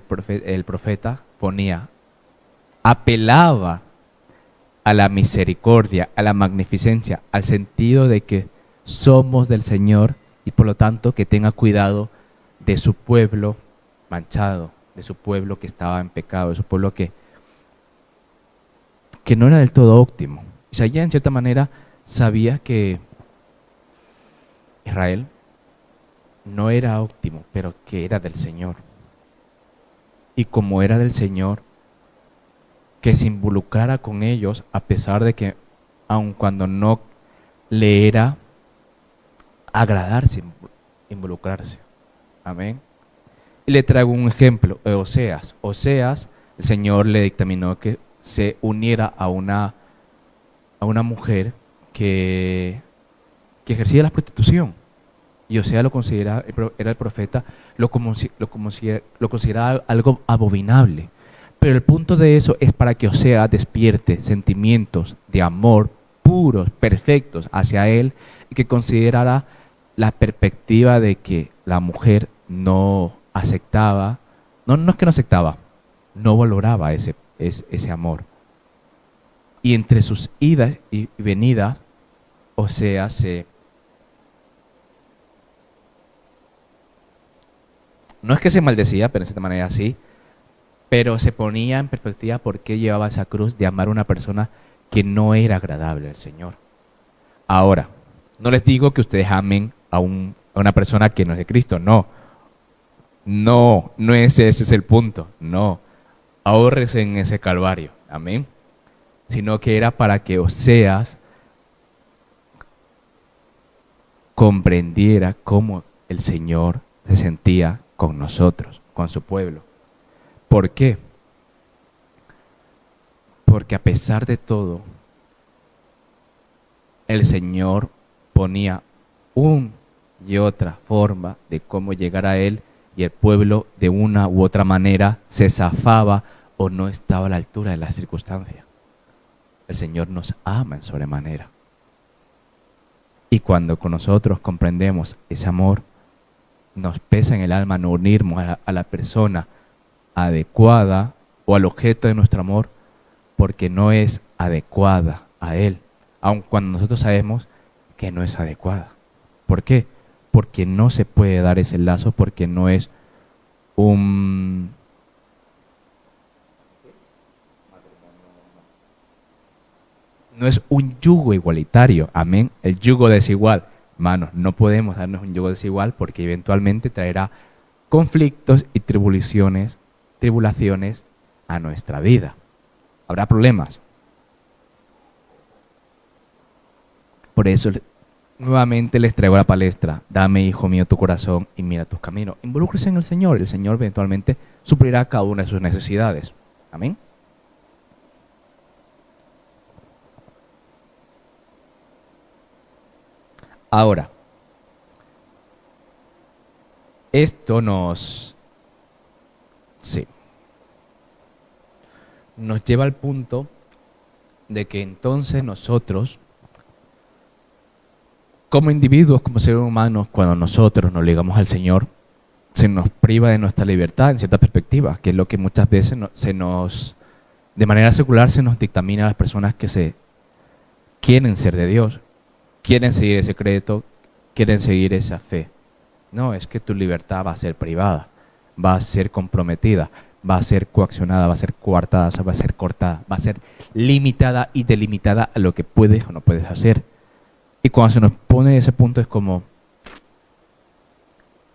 profeta ponía, apelaba a la misericordia, a la magnificencia, al sentido de que somos del Señor y por lo tanto que tenga cuidado de su pueblo manchado, de su pueblo que estaba en pecado, de su pueblo que no era del todo óptimo. Isaías en cierta manera sabía que Israel no era óptimo, pero que era del Señor. Y como era del Señor, que se involucrara con ellos a pesar de que, aun cuando no le era agradarse, involucrarse. Amén. Y le traigo un ejemplo, Oseas. Oseas, el Señor le dictaminó que se uniera a una mujer que ejercía la prostitución. Y Oseas lo consideraba, era el profeta, lo consideraba algo abominable. Pero el punto de eso es para que Oseas despierte sentimientos de amor puros, perfectos hacia él, y que considerara la perspectiva de que la mujer no aceptaba, no es que no aceptaba, no valoraba ese amor. Y entre sus idas y venidas, Oseas No es que se maldecía, pero en cierta manera sí, pero se ponía en perspectiva por qué llevaba esa cruz de amar a una persona que no era agradable al Señor. Ahora, no les digo que ustedes amen a una persona que no es de Cristo, no. No es ese es el punto, no. Ahórrese en ese calvario, amén. Sino que era para que Oseas comprendiera cómo el Señor se sentía con nosotros, con su pueblo. ¿Por qué? Porque a pesar de todo, el Señor ponía una y otra forma de cómo llegar a Él y el pueblo de una u otra manera se zafaba o no estaba a la altura de las circunstancias. El Señor nos ama en sobremanera. Y cuando con nosotros comprendemos ese amor, nos pesa en el alma no unirnos a la persona adecuada o al objeto de nuestro amor porque no es adecuada a Él, aun cuando nosotros sabemos que no es adecuada. ¿Por qué? Porque no se puede dar ese lazo, porque no es un yugo igualitario, amén. El yugo desigual, hermanos, no podemos darnos un yugo desigual porque eventualmente traerá conflictos y tribulaciones a nuestra vida. Habrá problemas. Por eso nuevamente les traigo la palestra. Dame, hijo mío, tu corazón y mira tus caminos. Involúcrese en el Señor. El Señor eventualmente suplirá cada una de sus necesidades. Amén. Ahora, esto nos lleva al punto de que entonces nosotros, como individuos, como seres humanos, cuando nosotros nos ligamos al Señor, se nos priva de nuestra libertad en cierta perspectiva, que es lo que muchas veces de manera secular se nos dictamina a las personas que se quieren ser de Dios, quieren seguir ese crédito, quieren seguir esa fe. No, es que tu libertad va a ser privada, va a ser comprometida, va a ser coaccionada, va a ser coartada, va a ser cortada, va a ser limitada y delimitada a lo que puedes o no puedes hacer. Y cuando se nos pone ese punto es como,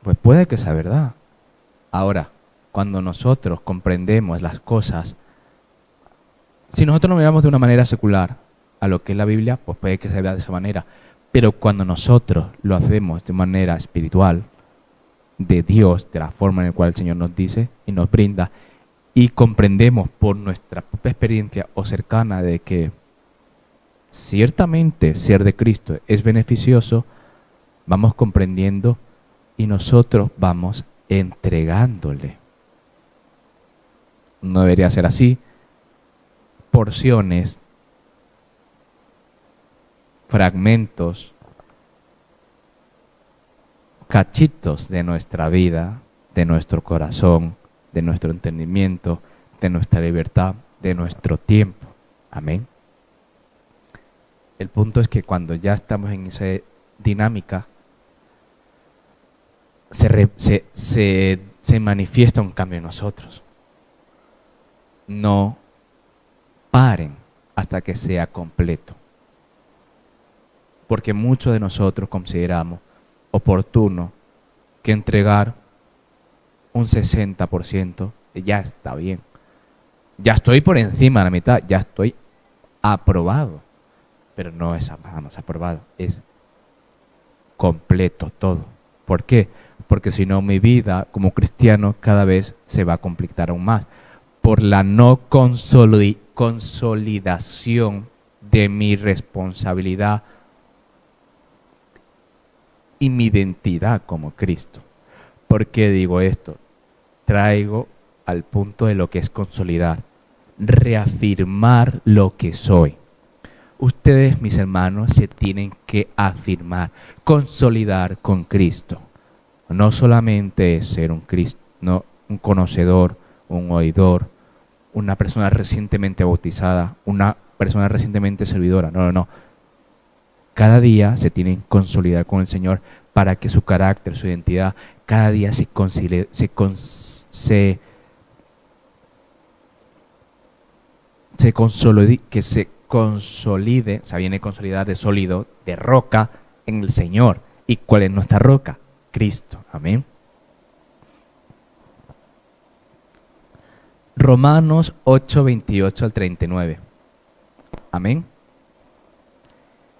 pues puede que sea verdad. Ahora, cuando nosotros comprendemos las cosas, si nosotros lo miramos de una manera secular a lo que es la Biblia, pues puede que se vea de esa manera. Pero cuando nosotros lo hacemos de manera espiritual, de Dios, de la forma en la cual el Señor nos dice y nos brinda, y comprendemos por nuestra propia experiencia o cercana de que ciertamente ser de Cristo es beneficioso, vamos comprendiendo y nosotros vamos entregándole. No debería ser así. Porciones, fragmentos, cachitos de nuestra vida, de nuestro corazón, de nuestro entendimiento, de nuestra libertad, de nuestro tiempo. Amén. El punto es que cuando ya estamos en esa dinámica, se manifiesta un cambio en nosotros. No paren hasta que sea completo. Porque muchos de nosotros consideramos oportuno que entregar un 60% ya está bien. Ya estoy por encima de la mitad, ya estoy aprobado. Pero no es aprobado, es completo todo. ¿Por qué? Porque si no mi vida como cristiano cada vez se va a complicar aún más. Por la no consolidación de mi responsabilidad y mi identidad como Cristo. ¿Por qué digo esto? Traigo al punto de lo que es consolidar, reafirmar lo que soy. Ustedes, mis hermanos, se tienen que afirmar, consolidar con Cristo. No solamente ser un conocedor, un oidor, una persona recientemente bautizada, una persona recientemente servidora. No. Cada día se tienen que consolidar con el Señor para que su carácter, su identidad, cada día que se consolide, o sea, viene consolidar de sólido, de roca en el Señor. ¿Y cuál es nuestra roca? Cristo. Amén. Romanos 8, 28 al 39. Amén.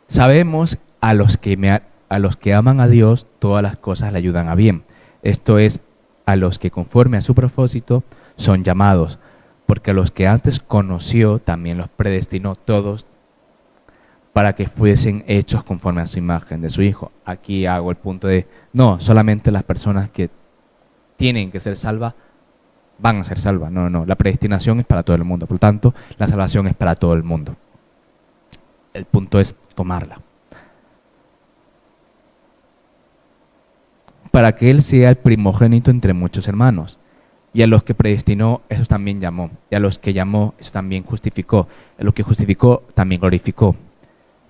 Sabemos a los que aman a Dios, todas las cosas le ayudan a bien. Esto es, a los que conforme a su propósito son llamados, porque a los que antes conoció también los predestinó todos para que fuesen hechos conforme a su imagen de su Hijo. Aquí hago el punto de, no, solamente las personas que tienen que ser salvas van a ser salvas. No, no, la predestinación es para todo el mundo. Por lo tanto, la salvación es para todo el mundo. El punto es tomarla. Para que Él sea el primogénito entre muchos hermanos. Y a los que predestinó, esos también llamó. Y a los que llamó, eso también justificó. A los que justificó, también glorificó.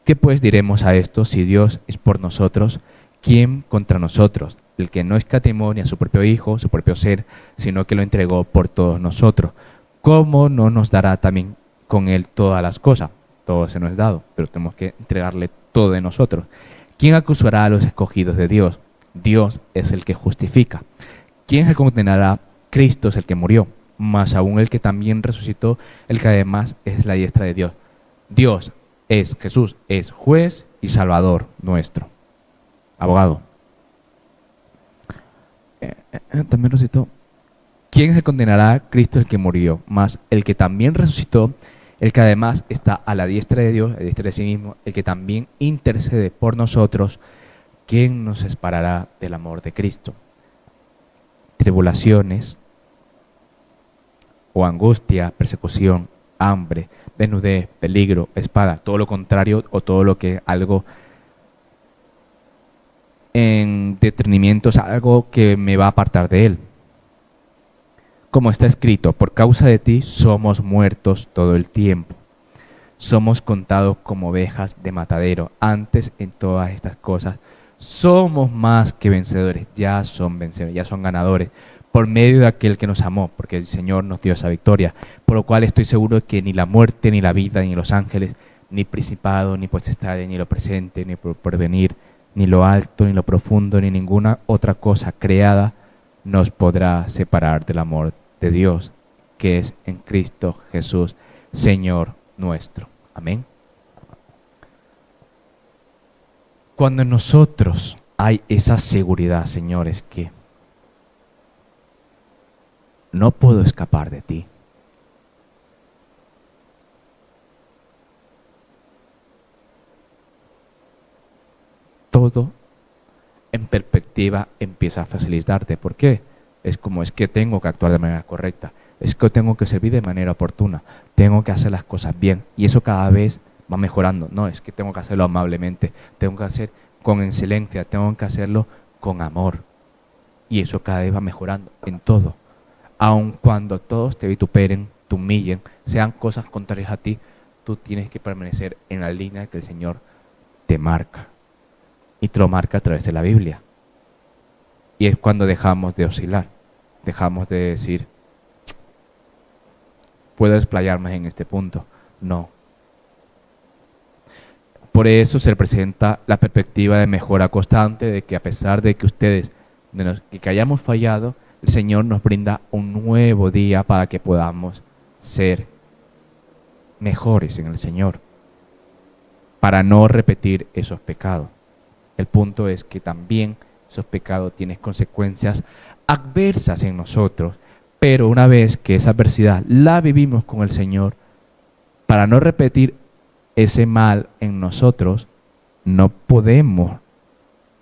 ¿Qué pues diremos a esto? Si Dios es por nosotros, ¿quién contra nosotros? El que no escatimó ni a su propio Hijo, su propio ser, sino que lo entregó por todos nosotros. ¿Cómo no nos dará también con Él todas las cosas? Todo se nos es dado, pero tenemos que entregarle todo de nosotros. ¿Quién acusará a los escogidos de Dios? Dios es el que justifica. ¿Quién se condenará? Cristo es el que murió, más aún el que también resucitó, el que además es la diestra de Dios. Dios es, Jesús es juez y salvador nuestro. Abogado. También resucitó. ¿Quién se condenará? Cristo el que murió, más el que también resucitó, el que además está a la diestra de Dios, a la diestra de sí mismo, el que también intercede por nosotros. ¿Quién nos separará del amor de Cristo? Tribulaciones, o angustia, persecución, hambre, desnudez, peligro, espada, todo lo contrario o todo lo que algo en detenimiento es algo que me va a apartar de Él. Como está escrito, por causa de ti somos muertos todo el tiempo. Somos contados como ovejas de matadero. Antes en todas estas cosas somos más que vencedores. Ya son vencedores, ya son ganadores. Por medio de aquel que nos amó, porque el Señor nos dio esa victoria, por lo cual estoy seguro de que ni la muerte, ni la vida, ni los ángeles, ni principado, ni potestades, ni lo presente, ni por porvenir, ni lo alto, ni lo profundo, ni ninguna otra cosa creada nos podrá separar del amor de Dios, que es en Cristo Jesús, Señor nuestro. Amén. Cuando en nosotros hay esa seguridad, señores, que no puedo escapar de ti. Todo en perspectiva empieza a facilitarte. ¿Por qué? Es que tengo que actuar de manera correcta. Es que tengo que servir de manera oportuna. Tengo que hacer las cosas bien. Y eso cada vez va mejorando. No, es que tengo que hacerlo amablemente. Tengo que hacer con excelencia. Tengo que hacerlo con amor. Y eso cada vez va mejorando en todo. Aun cuando todos te vituperen, te humillen, sean cosas contrarias a ti, tú tienes que permanecer en la línea que el Señor te marca. Y te lo marca a través de la Biblia. Y es cuando dejamos de oscilar, dejamos de decir, ¿puedo explayarme en este punto? No. Por eso se presenta la perspectiva de mejora constante, de que a pesar de que ustedes, que hayamos fallado, el Señor nos brinda un nuevo día para que podamos ser mejores en el Señor, para no repetir esos pecados. El punto es que también esos pecados tienen consecuencias adversas en nosotros, pero una vez que esa adversidad la vivimos con el Señor, para no repetir ese mal en nosotros, no podemos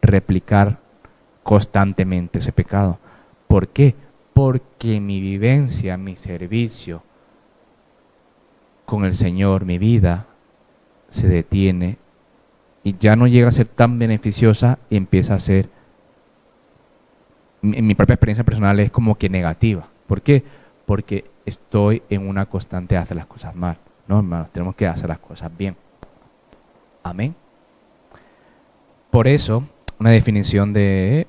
replicar constantemente ese pecado. ¿Por qué? Porque mi vivencia, mi servicio con el Señor, mi vida, se detiene y ya no llega a ser tan beneficiosa y empieza a ser, en mi propia experiencia personal es como que negativa. ¿Por qué? Porque estoy en una constante de hacer las cosas mal. No, hermanos, tenemos que hacer las cosas bien. Amén. Por eso, una definición de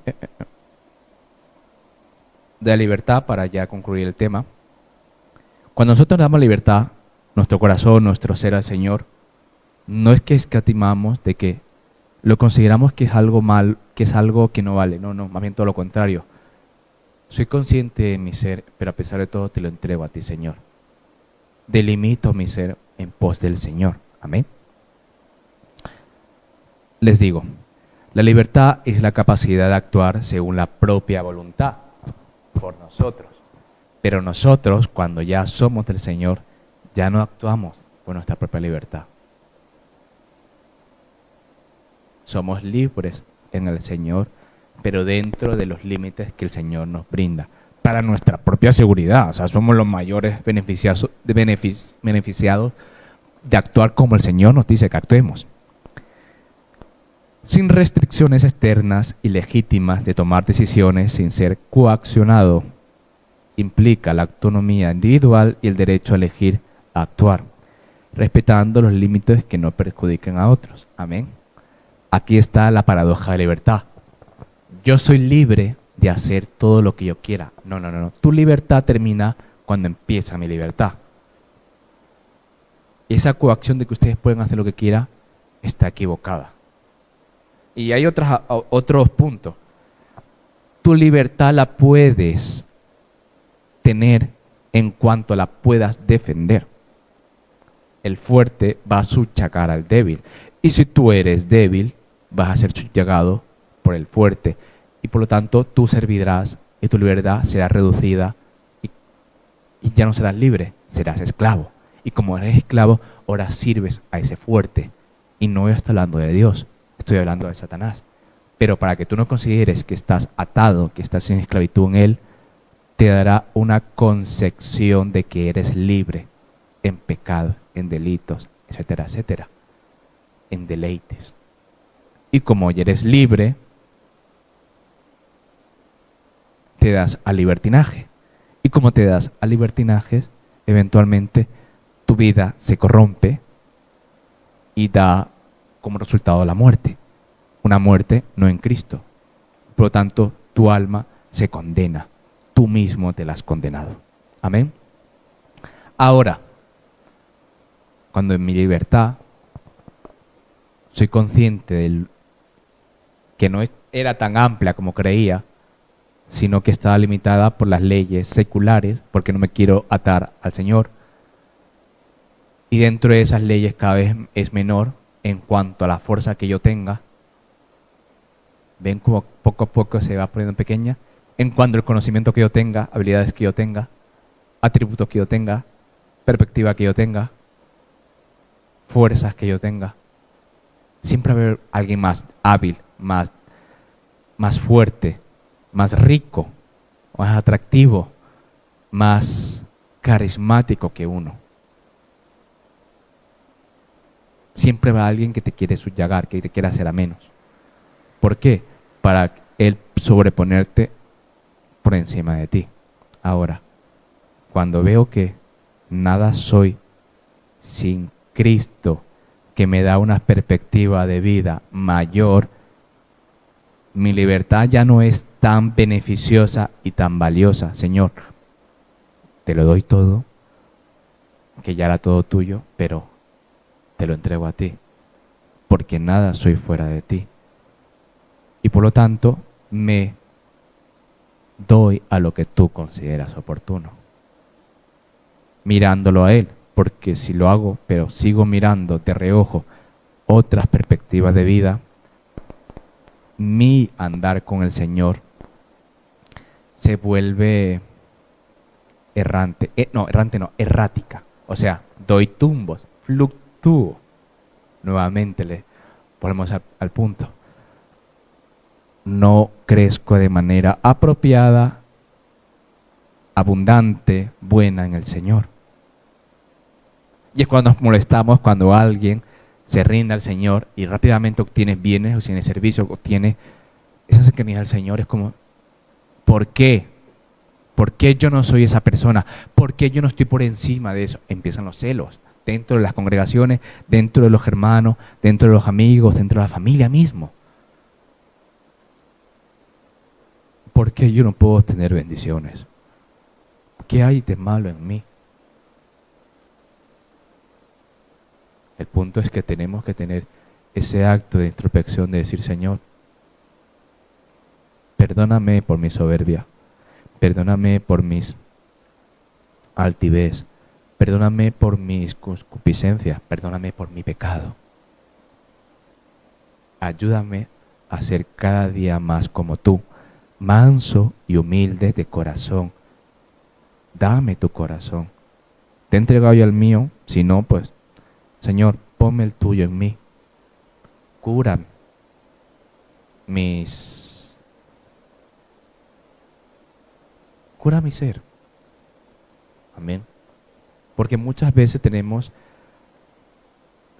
de la libertad, para ya concluir el tema. Cuando nosotros damos libertad, nuestro corazón, nuestro ser al Señor, no es que escatimamos de que lo consideramos que es algo mal, que es algo que no vale. No, más bien todo lo contrario. Soy consciente de mi ser, pero a pesar de todo te lo entrego a ti, Señor. Delimito mi ser en pos del Señor. Amén. Les digo, la libertad es la capacidad de actuar según la propia voluntad por nosotros. Pero nosotros, cuando ya somos del Señor, ya no actuamos por nuestra propia libertad. Somos libres en el Señor, pero dentro de los límites que el Señor nos brinda, para nuestra propia seguridad. O sea, somos los mayores beneficiados de actuar como el Señor nos dice que actuemos. Sin restricciones externas y legítimas de tomar decisiones sin ser coaccionado, implica la autonomía individual y el derecho a elegir a actuar, respetando los límites que no perjudiquen a otros. Amén. Aquí está la paradoja de libertad. Yo soy libre de hacer todo lo que yo quiera. No. Tu libertad termina cuando empieza mi libertad. Esa coacción de que ustedes pueden hacer lo que quieran está equivocada. Y hay otros puntos. Tu libertad la puedes tener en cuanto la puedas defender. El fuerte va a subyugar al débil. Y si tú eres débil, vas a ser subyugado por el fuerte. Y por lo tanto, tú servirás y tu libertad será reducida y ya no serás libre, serás esclavo. Y como eres esclavo, ahora sirves a ese fuerte. Y no estoy hablando de Dios, estoy hablando de Satanás. Pero para que tú no consideres que estás atado, que estás en esclavitud en él, te dará una concepción de que eres libre en pecado, en delitos, etcétera, etcétera, en deleites. Y como ya eres libre, te das al libertinaje. Y como te das al libertinaje, eventualmente tu vida se corrompe y da como resultado la muerte. Una muerte no en Cristo. Por lo tanto, tu alma se condena. Tú mismo te la has condenado. Amén. Ahora, cuando en mi libertad soy consciente de que no era tan amplia como creía, sino que estaba limitada por las leyes seculares, porque no me quiero atar al Señor. Y dentro de esas leyes cada vez es menor en cuanto a la fuerza que yo tenga. Ven como poco a poco se va poniendo pequeña. En cuanto al conocimiento que yo tenga, habilidades que yo tenga, atributos que yo tenga, perspectiva que yo tenga, fuerzas que yo tenga. Siempre va a haber alguien más hábil, más fuerte, más rico, más atractivo, más carismático que uno. Siempre va alguien que te quiere subyugar, que te quiere hacer a menos. ¿Por qué? Para él sobreponerte por encima de ti. Ahora, cuando veo que nada soy sin Cristo, que me da una perspectiva de vida mayor, mi libertad ya no es tan beneficiosa y tan valiosa. Señor, te lo doy todo, que ya era todo tuyo, pero te lo entrego a ti, porque nada soy fuera de ti. Y por lo tanto, me doy a lo que tú consideras oportuno, mirándolo a Él, porque si lo hago, pero sigo mirando de reojo otras perspectivas de vida, mi andar con el Señor se vuelve errática. O sea, doy tumbos, fluctúo. Nuevamente le volvemos al punto. No crezco de manera apropiada, abundante, buena en el Señor. Y es cuando nos molestamos cuando alguien se rinde al Señor y rápidamente obtiene bienes, obtiene servicios, obtiene esa cercanía al Señor. Es como, ¿por qué? ¿Por qué yo no soy esa persona? ¿Por qué yo no estoy por encima de eso? Empiezan los celos dentro de las congregaciones, dentro de los hermanos, dentro de los amigos, dentro de la familia mismo. ¿por qué yo no puedo tener bendiciones? ¿Qué hay de malo en mí? El punto es que tenemos que tener ese acto de introspección de decir, Señor, perdóname por mi soberbia, perdóname por mis altivez, perdóname por mis concupiscencias, perdóname por mi pecado. Ayúdame a ser cada día más como tú, manso y humilde de corazón. Dame tu corazón. Te he entregado yo el mío, si no, pues, Señor, ponme el tuyo en mí. Cura cura mi ser. Amén. Porque muchas veces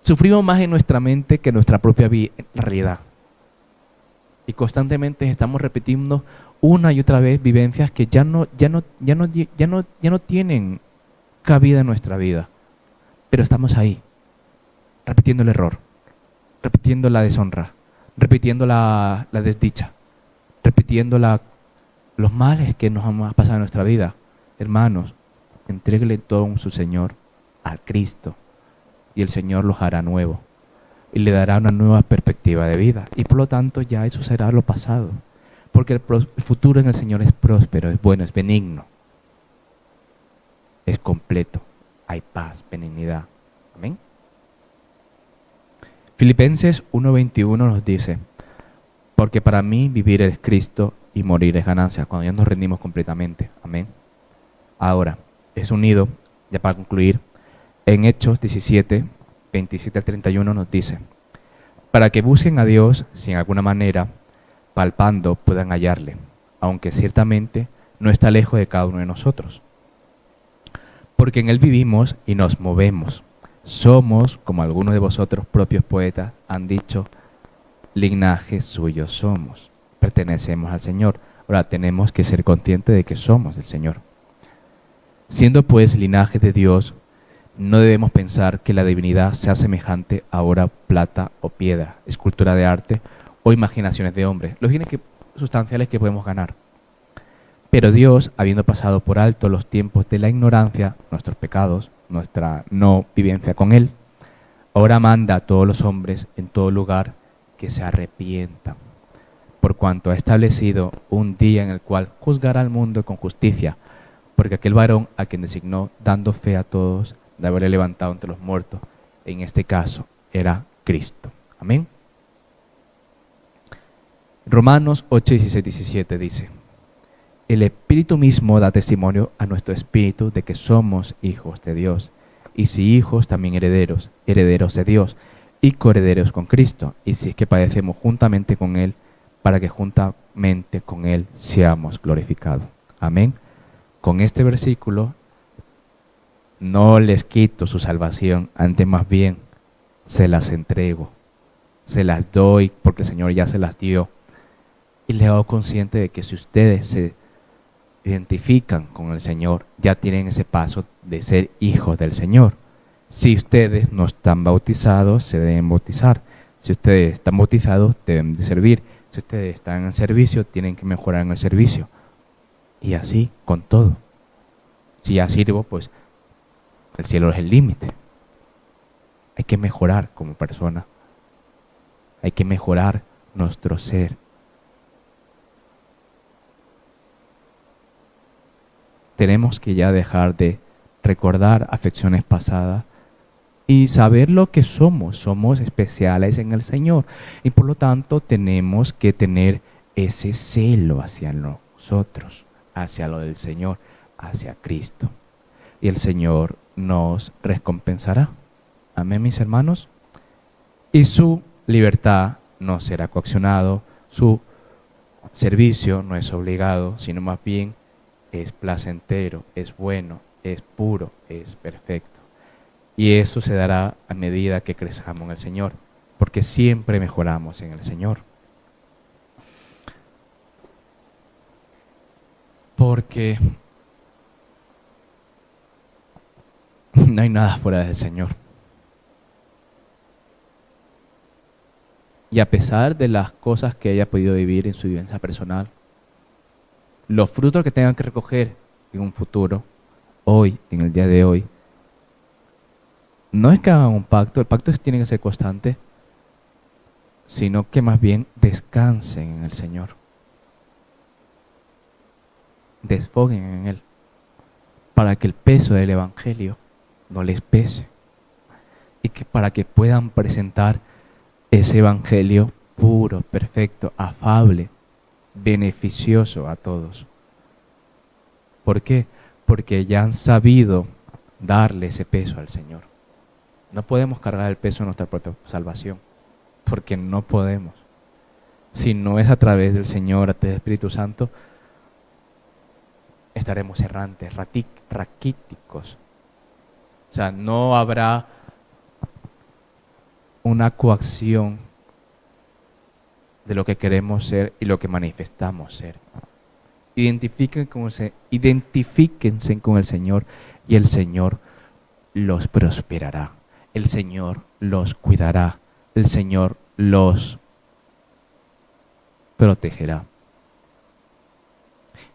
sufrimos más en nuestra mente que en nuestra propia realidad. Y constantemente estamos repitiendo una y otra vez vivencias que ya no tienen cabida en nuestra vida. Pero estamos ahí, repitiendo el error, repitiendo la deshonra, repitiendo la desdicha, repitiendo los males que nos han pasado en nuestra vida. Hermanos, entréguele todo a su Señor, a Cristo, y el Señor los hará nuevo y le dará una nueva perspectiva de vida. Y por lo tanto ya eso será lo pasado, porque el futuro en el Señor es próspero, es bueno, es benigno, es completo, hay paz, benignidad. Amén. Filipenses 1:21 nos dice, porque para mí vivir es Cristo y morir es ganancia, cuando ya nos rendimos completamente. Amén. Ahora, es unido, ya para concluir, en Hechos 17, 27 al 31 nos dice, para que busquen a Dios si en alguna manera, palpando, puedan hallarle, aunque ciertamente no está lejos de cada uno de nosotros. Porque en Él vivimos y nos movemos. Somos, como algunos de vosotros propios poetas han dicho, linaje suyo somos. Pertenecemos al Señor. Ahora tenemos que ser conscientes de que somos del Señor. Siendo pues linaje de Dios, no debemos pensar que la divinidad sea semejante a oro, plata o piedra, escultura de arte o imaginaciones de hombres, los bienes sustanciales que podemos ganar. Pero Dios, habiendo pasado por alto los tiempos de la ignorancia, nuestros pecados, nuestra no vivencia con Él, ahora manda a todos los hombres en todo lugar que se arrepientan, por cuanto ha establecido un día en el cual juzgará al mundo con justicia, porque aquel varón a quien designó, dando fe a todos de haberle levantado entre los muertos, en este caso era Cristo. Amén. Romanos 8, 16, 17 dice, el Espíritu mismo da testimonio a nuestro espíritu de que somos hijos de Dios, y si hijos, también herederos, herederos de Dios, y coherederos con Cristo, y si es que padecemos juntamente con Él, para que juntamente con Él seamos glorificados. Amén. Con este versículo no les quito su salvación, antes más bien se las entrego, se las doy porque el Señor ya se las dio. Y les hago consciente de que si ustedes se identifican con el Señor, ya tienen ese paso de ser hijos del Señor. Si ustedes no están bautizados, se deben bautizar. Si ustedes están bautizados, deben de servir. Si ustedes están en servicio, tienen que mejorar en el servicio. Y así, con todo. Si ya sirvo, pues el cielo es el límite. Hay que mejorar como persona. Hay que mejorar nuestro ser. Tenemos que ya dejar de recordar afecciones pasadas y saber lo que somos. Somos especiales en el Señor. Y por lo tanto tenemos que tener ese celo hacia nosotros, hacia lo del Señor, hacia Cristo. Y el Señor nos recompensará. Amén, mis hermanos. Y su libertad no será coaccionado, su servicio no es obligado, sino más bien es placentero, es bueno, es puro, es perfecto. Y eso se dará a medida que crezcamos en el Señor, porque siempre mejoramos en el Señor. Porque no hay nada fuera del Señor. Y a pesar de las cosas que haya podido vivir en su vivencia personal, los frutos que tengan que recoger en un futuro, hoy, en el día de hoy, no es que hagan un pacto, el pacto tiene que ser constante, sino que más bien descansen en el Señor. Desfoguen en Él, para que el peso del Evangelio no les pese. Y que para que puedan presentar ese Evangelio puro, perfecto, afable, beneficioso a todos. ¿Por qué? Porque ya han sabido darle ese peso al Señor. No podemos cargar el peso de nuestra propia salvación, porque no podemos. Si no es a través del Señor, a través del Espíritu Santo, estaremos errantes, raquíticos. O sea, no habrá una coacción de lo que queremos ser y lo que manifestamos ser. Identifíquense con el Señor y el Señor los prosperará. El Señor los cuidará. El Señor los protegerá.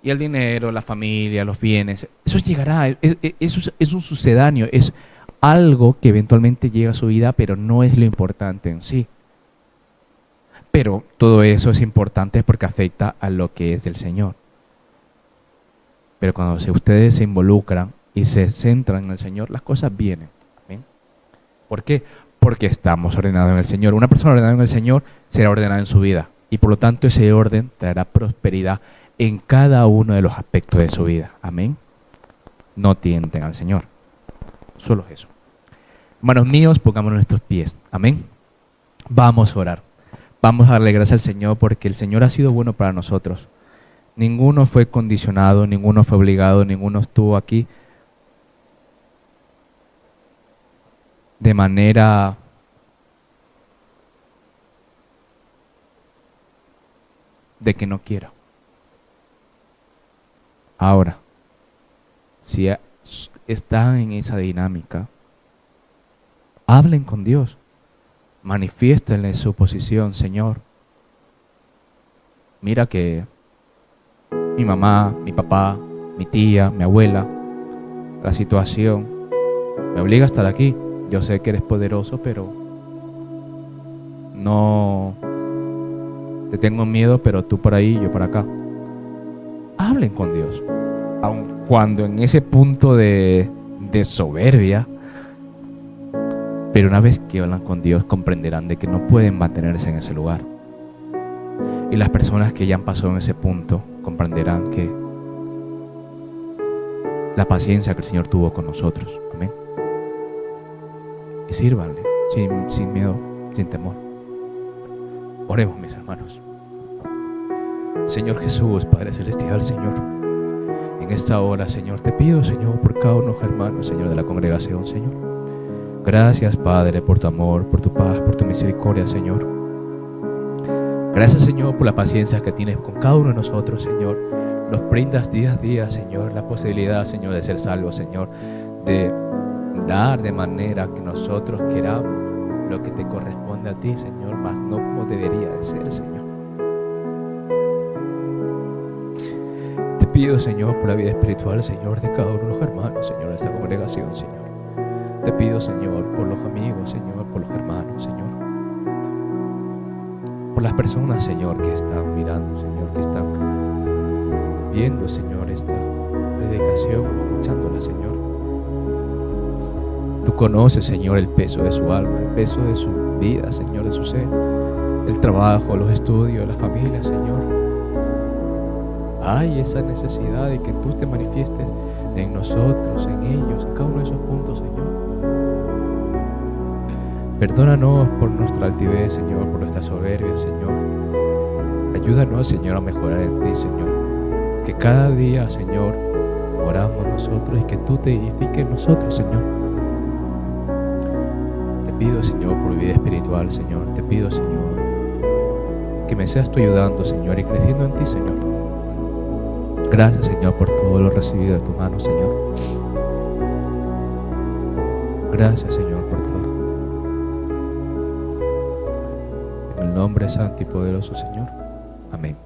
Y el dinero, la familia, los bienes, eso llegará, eso es un sucedáneo, es algo que eventualmente llega a su vida, pero no es lo importante en sí. Pero todo eso es importante porque afecta a lo que es del Señor. Pero cuando ustedes se involucran y se centran en el Señor, las cosas vienen. ¿Amén? ¿Por qué? Porque estamos ordenados en el Señor. Una persona ordenada en el Señor será ordenada en su vida. Y por lo tanto ese orden traerá prosperidad en cada uno de los aspectos de su vida. Amén. No tienten al Señor. Solo eso. Hermanos míos, pongamos nuestros pies. Amén. Vamos a orar. Vamos a darle gracias al Señor porque el Señor ha sido bueno para nosotros. Ninguno fue condicionado, ninguno fue obligado, ninguno estuvo aquí de manera de que no quiera. Ahora, si están en esa dinámica, hablen con Dios, manifiéstenle su posición. Señor, mira que mi mamá, mi papá, mi tía, mi abuela, la situación me obliga a estar aquí. Yo sé que eres poderoso, pero no te tengo miedo, pero tú por ahí, yo por acá. Hablen con Dios, aun cuando en ese punto de soberbia, pero una vez que hablan con Dios comprenderán de que no pueden mantenerse en ese lugar. Y las personas que ya han pasado en ese punto comprenderán que la paciencia que el Señor tuvo con nosotros. Amén. Y sírvanle sin miedo, sin temor. Oremos, mis hermanos. Señor Jesús, Padre Celestial, Señor, en esta hora, Señor, te pido, Señor, por cada uno de los hermanos, Señor, de la congregación, Señor. Gracias, Padre, por tu amor, por tu paz, por tu misericordia, Señor. Gracias, Señor, por la paciencia que tienes con cada uno de nosotros, Señor. Nos brindas día a día, Señor, la posibilidad, Señor, de ser salvos, Señor, de dar de manera que nosotros queramos lo que te corresponde a ti, Señor, mas no como debería de ser, Señor. Te pido, Señor, por la vida espiritual, Señor, de cada uno de los hermanos, Señor, de esta congregación, Señor. Te pido, Señor, por los amigos, Señor, por los hermanos, Señor. Por las personas, Señor, que están mirando, Señor, que están viendo, Señor, esta predicación, escuchándola, Señor. Tú conoces, Señor, el peso de su alma, el peso de su vida, Señor, de su ser, el trabajo, los estudios, la familia, Señor. Hay esa necesidad de que tú te manifiestes en nosotros, en ellos, en cada uno de esos puntos, Señor. Perdónanos por nuestra altivez, Señor, por nuestra soberbia, Señor. Ayúdanos, Señor, a mejorar en ti, Señor. Que cada día, Señor, oramos nosotros y que tú te edifiques en nosotros, Señor. Te pido, Señor, por vida espiritual, Señor. Te pido, Señor, que me seas tú ayudando, Señor, y creciendo en ti, Señor. Gracias, Señor, por todo lo recibido de tu mano, Señor. Gracias, Señor, por todo. En el nombre santo y poderoso, Señor. Amén.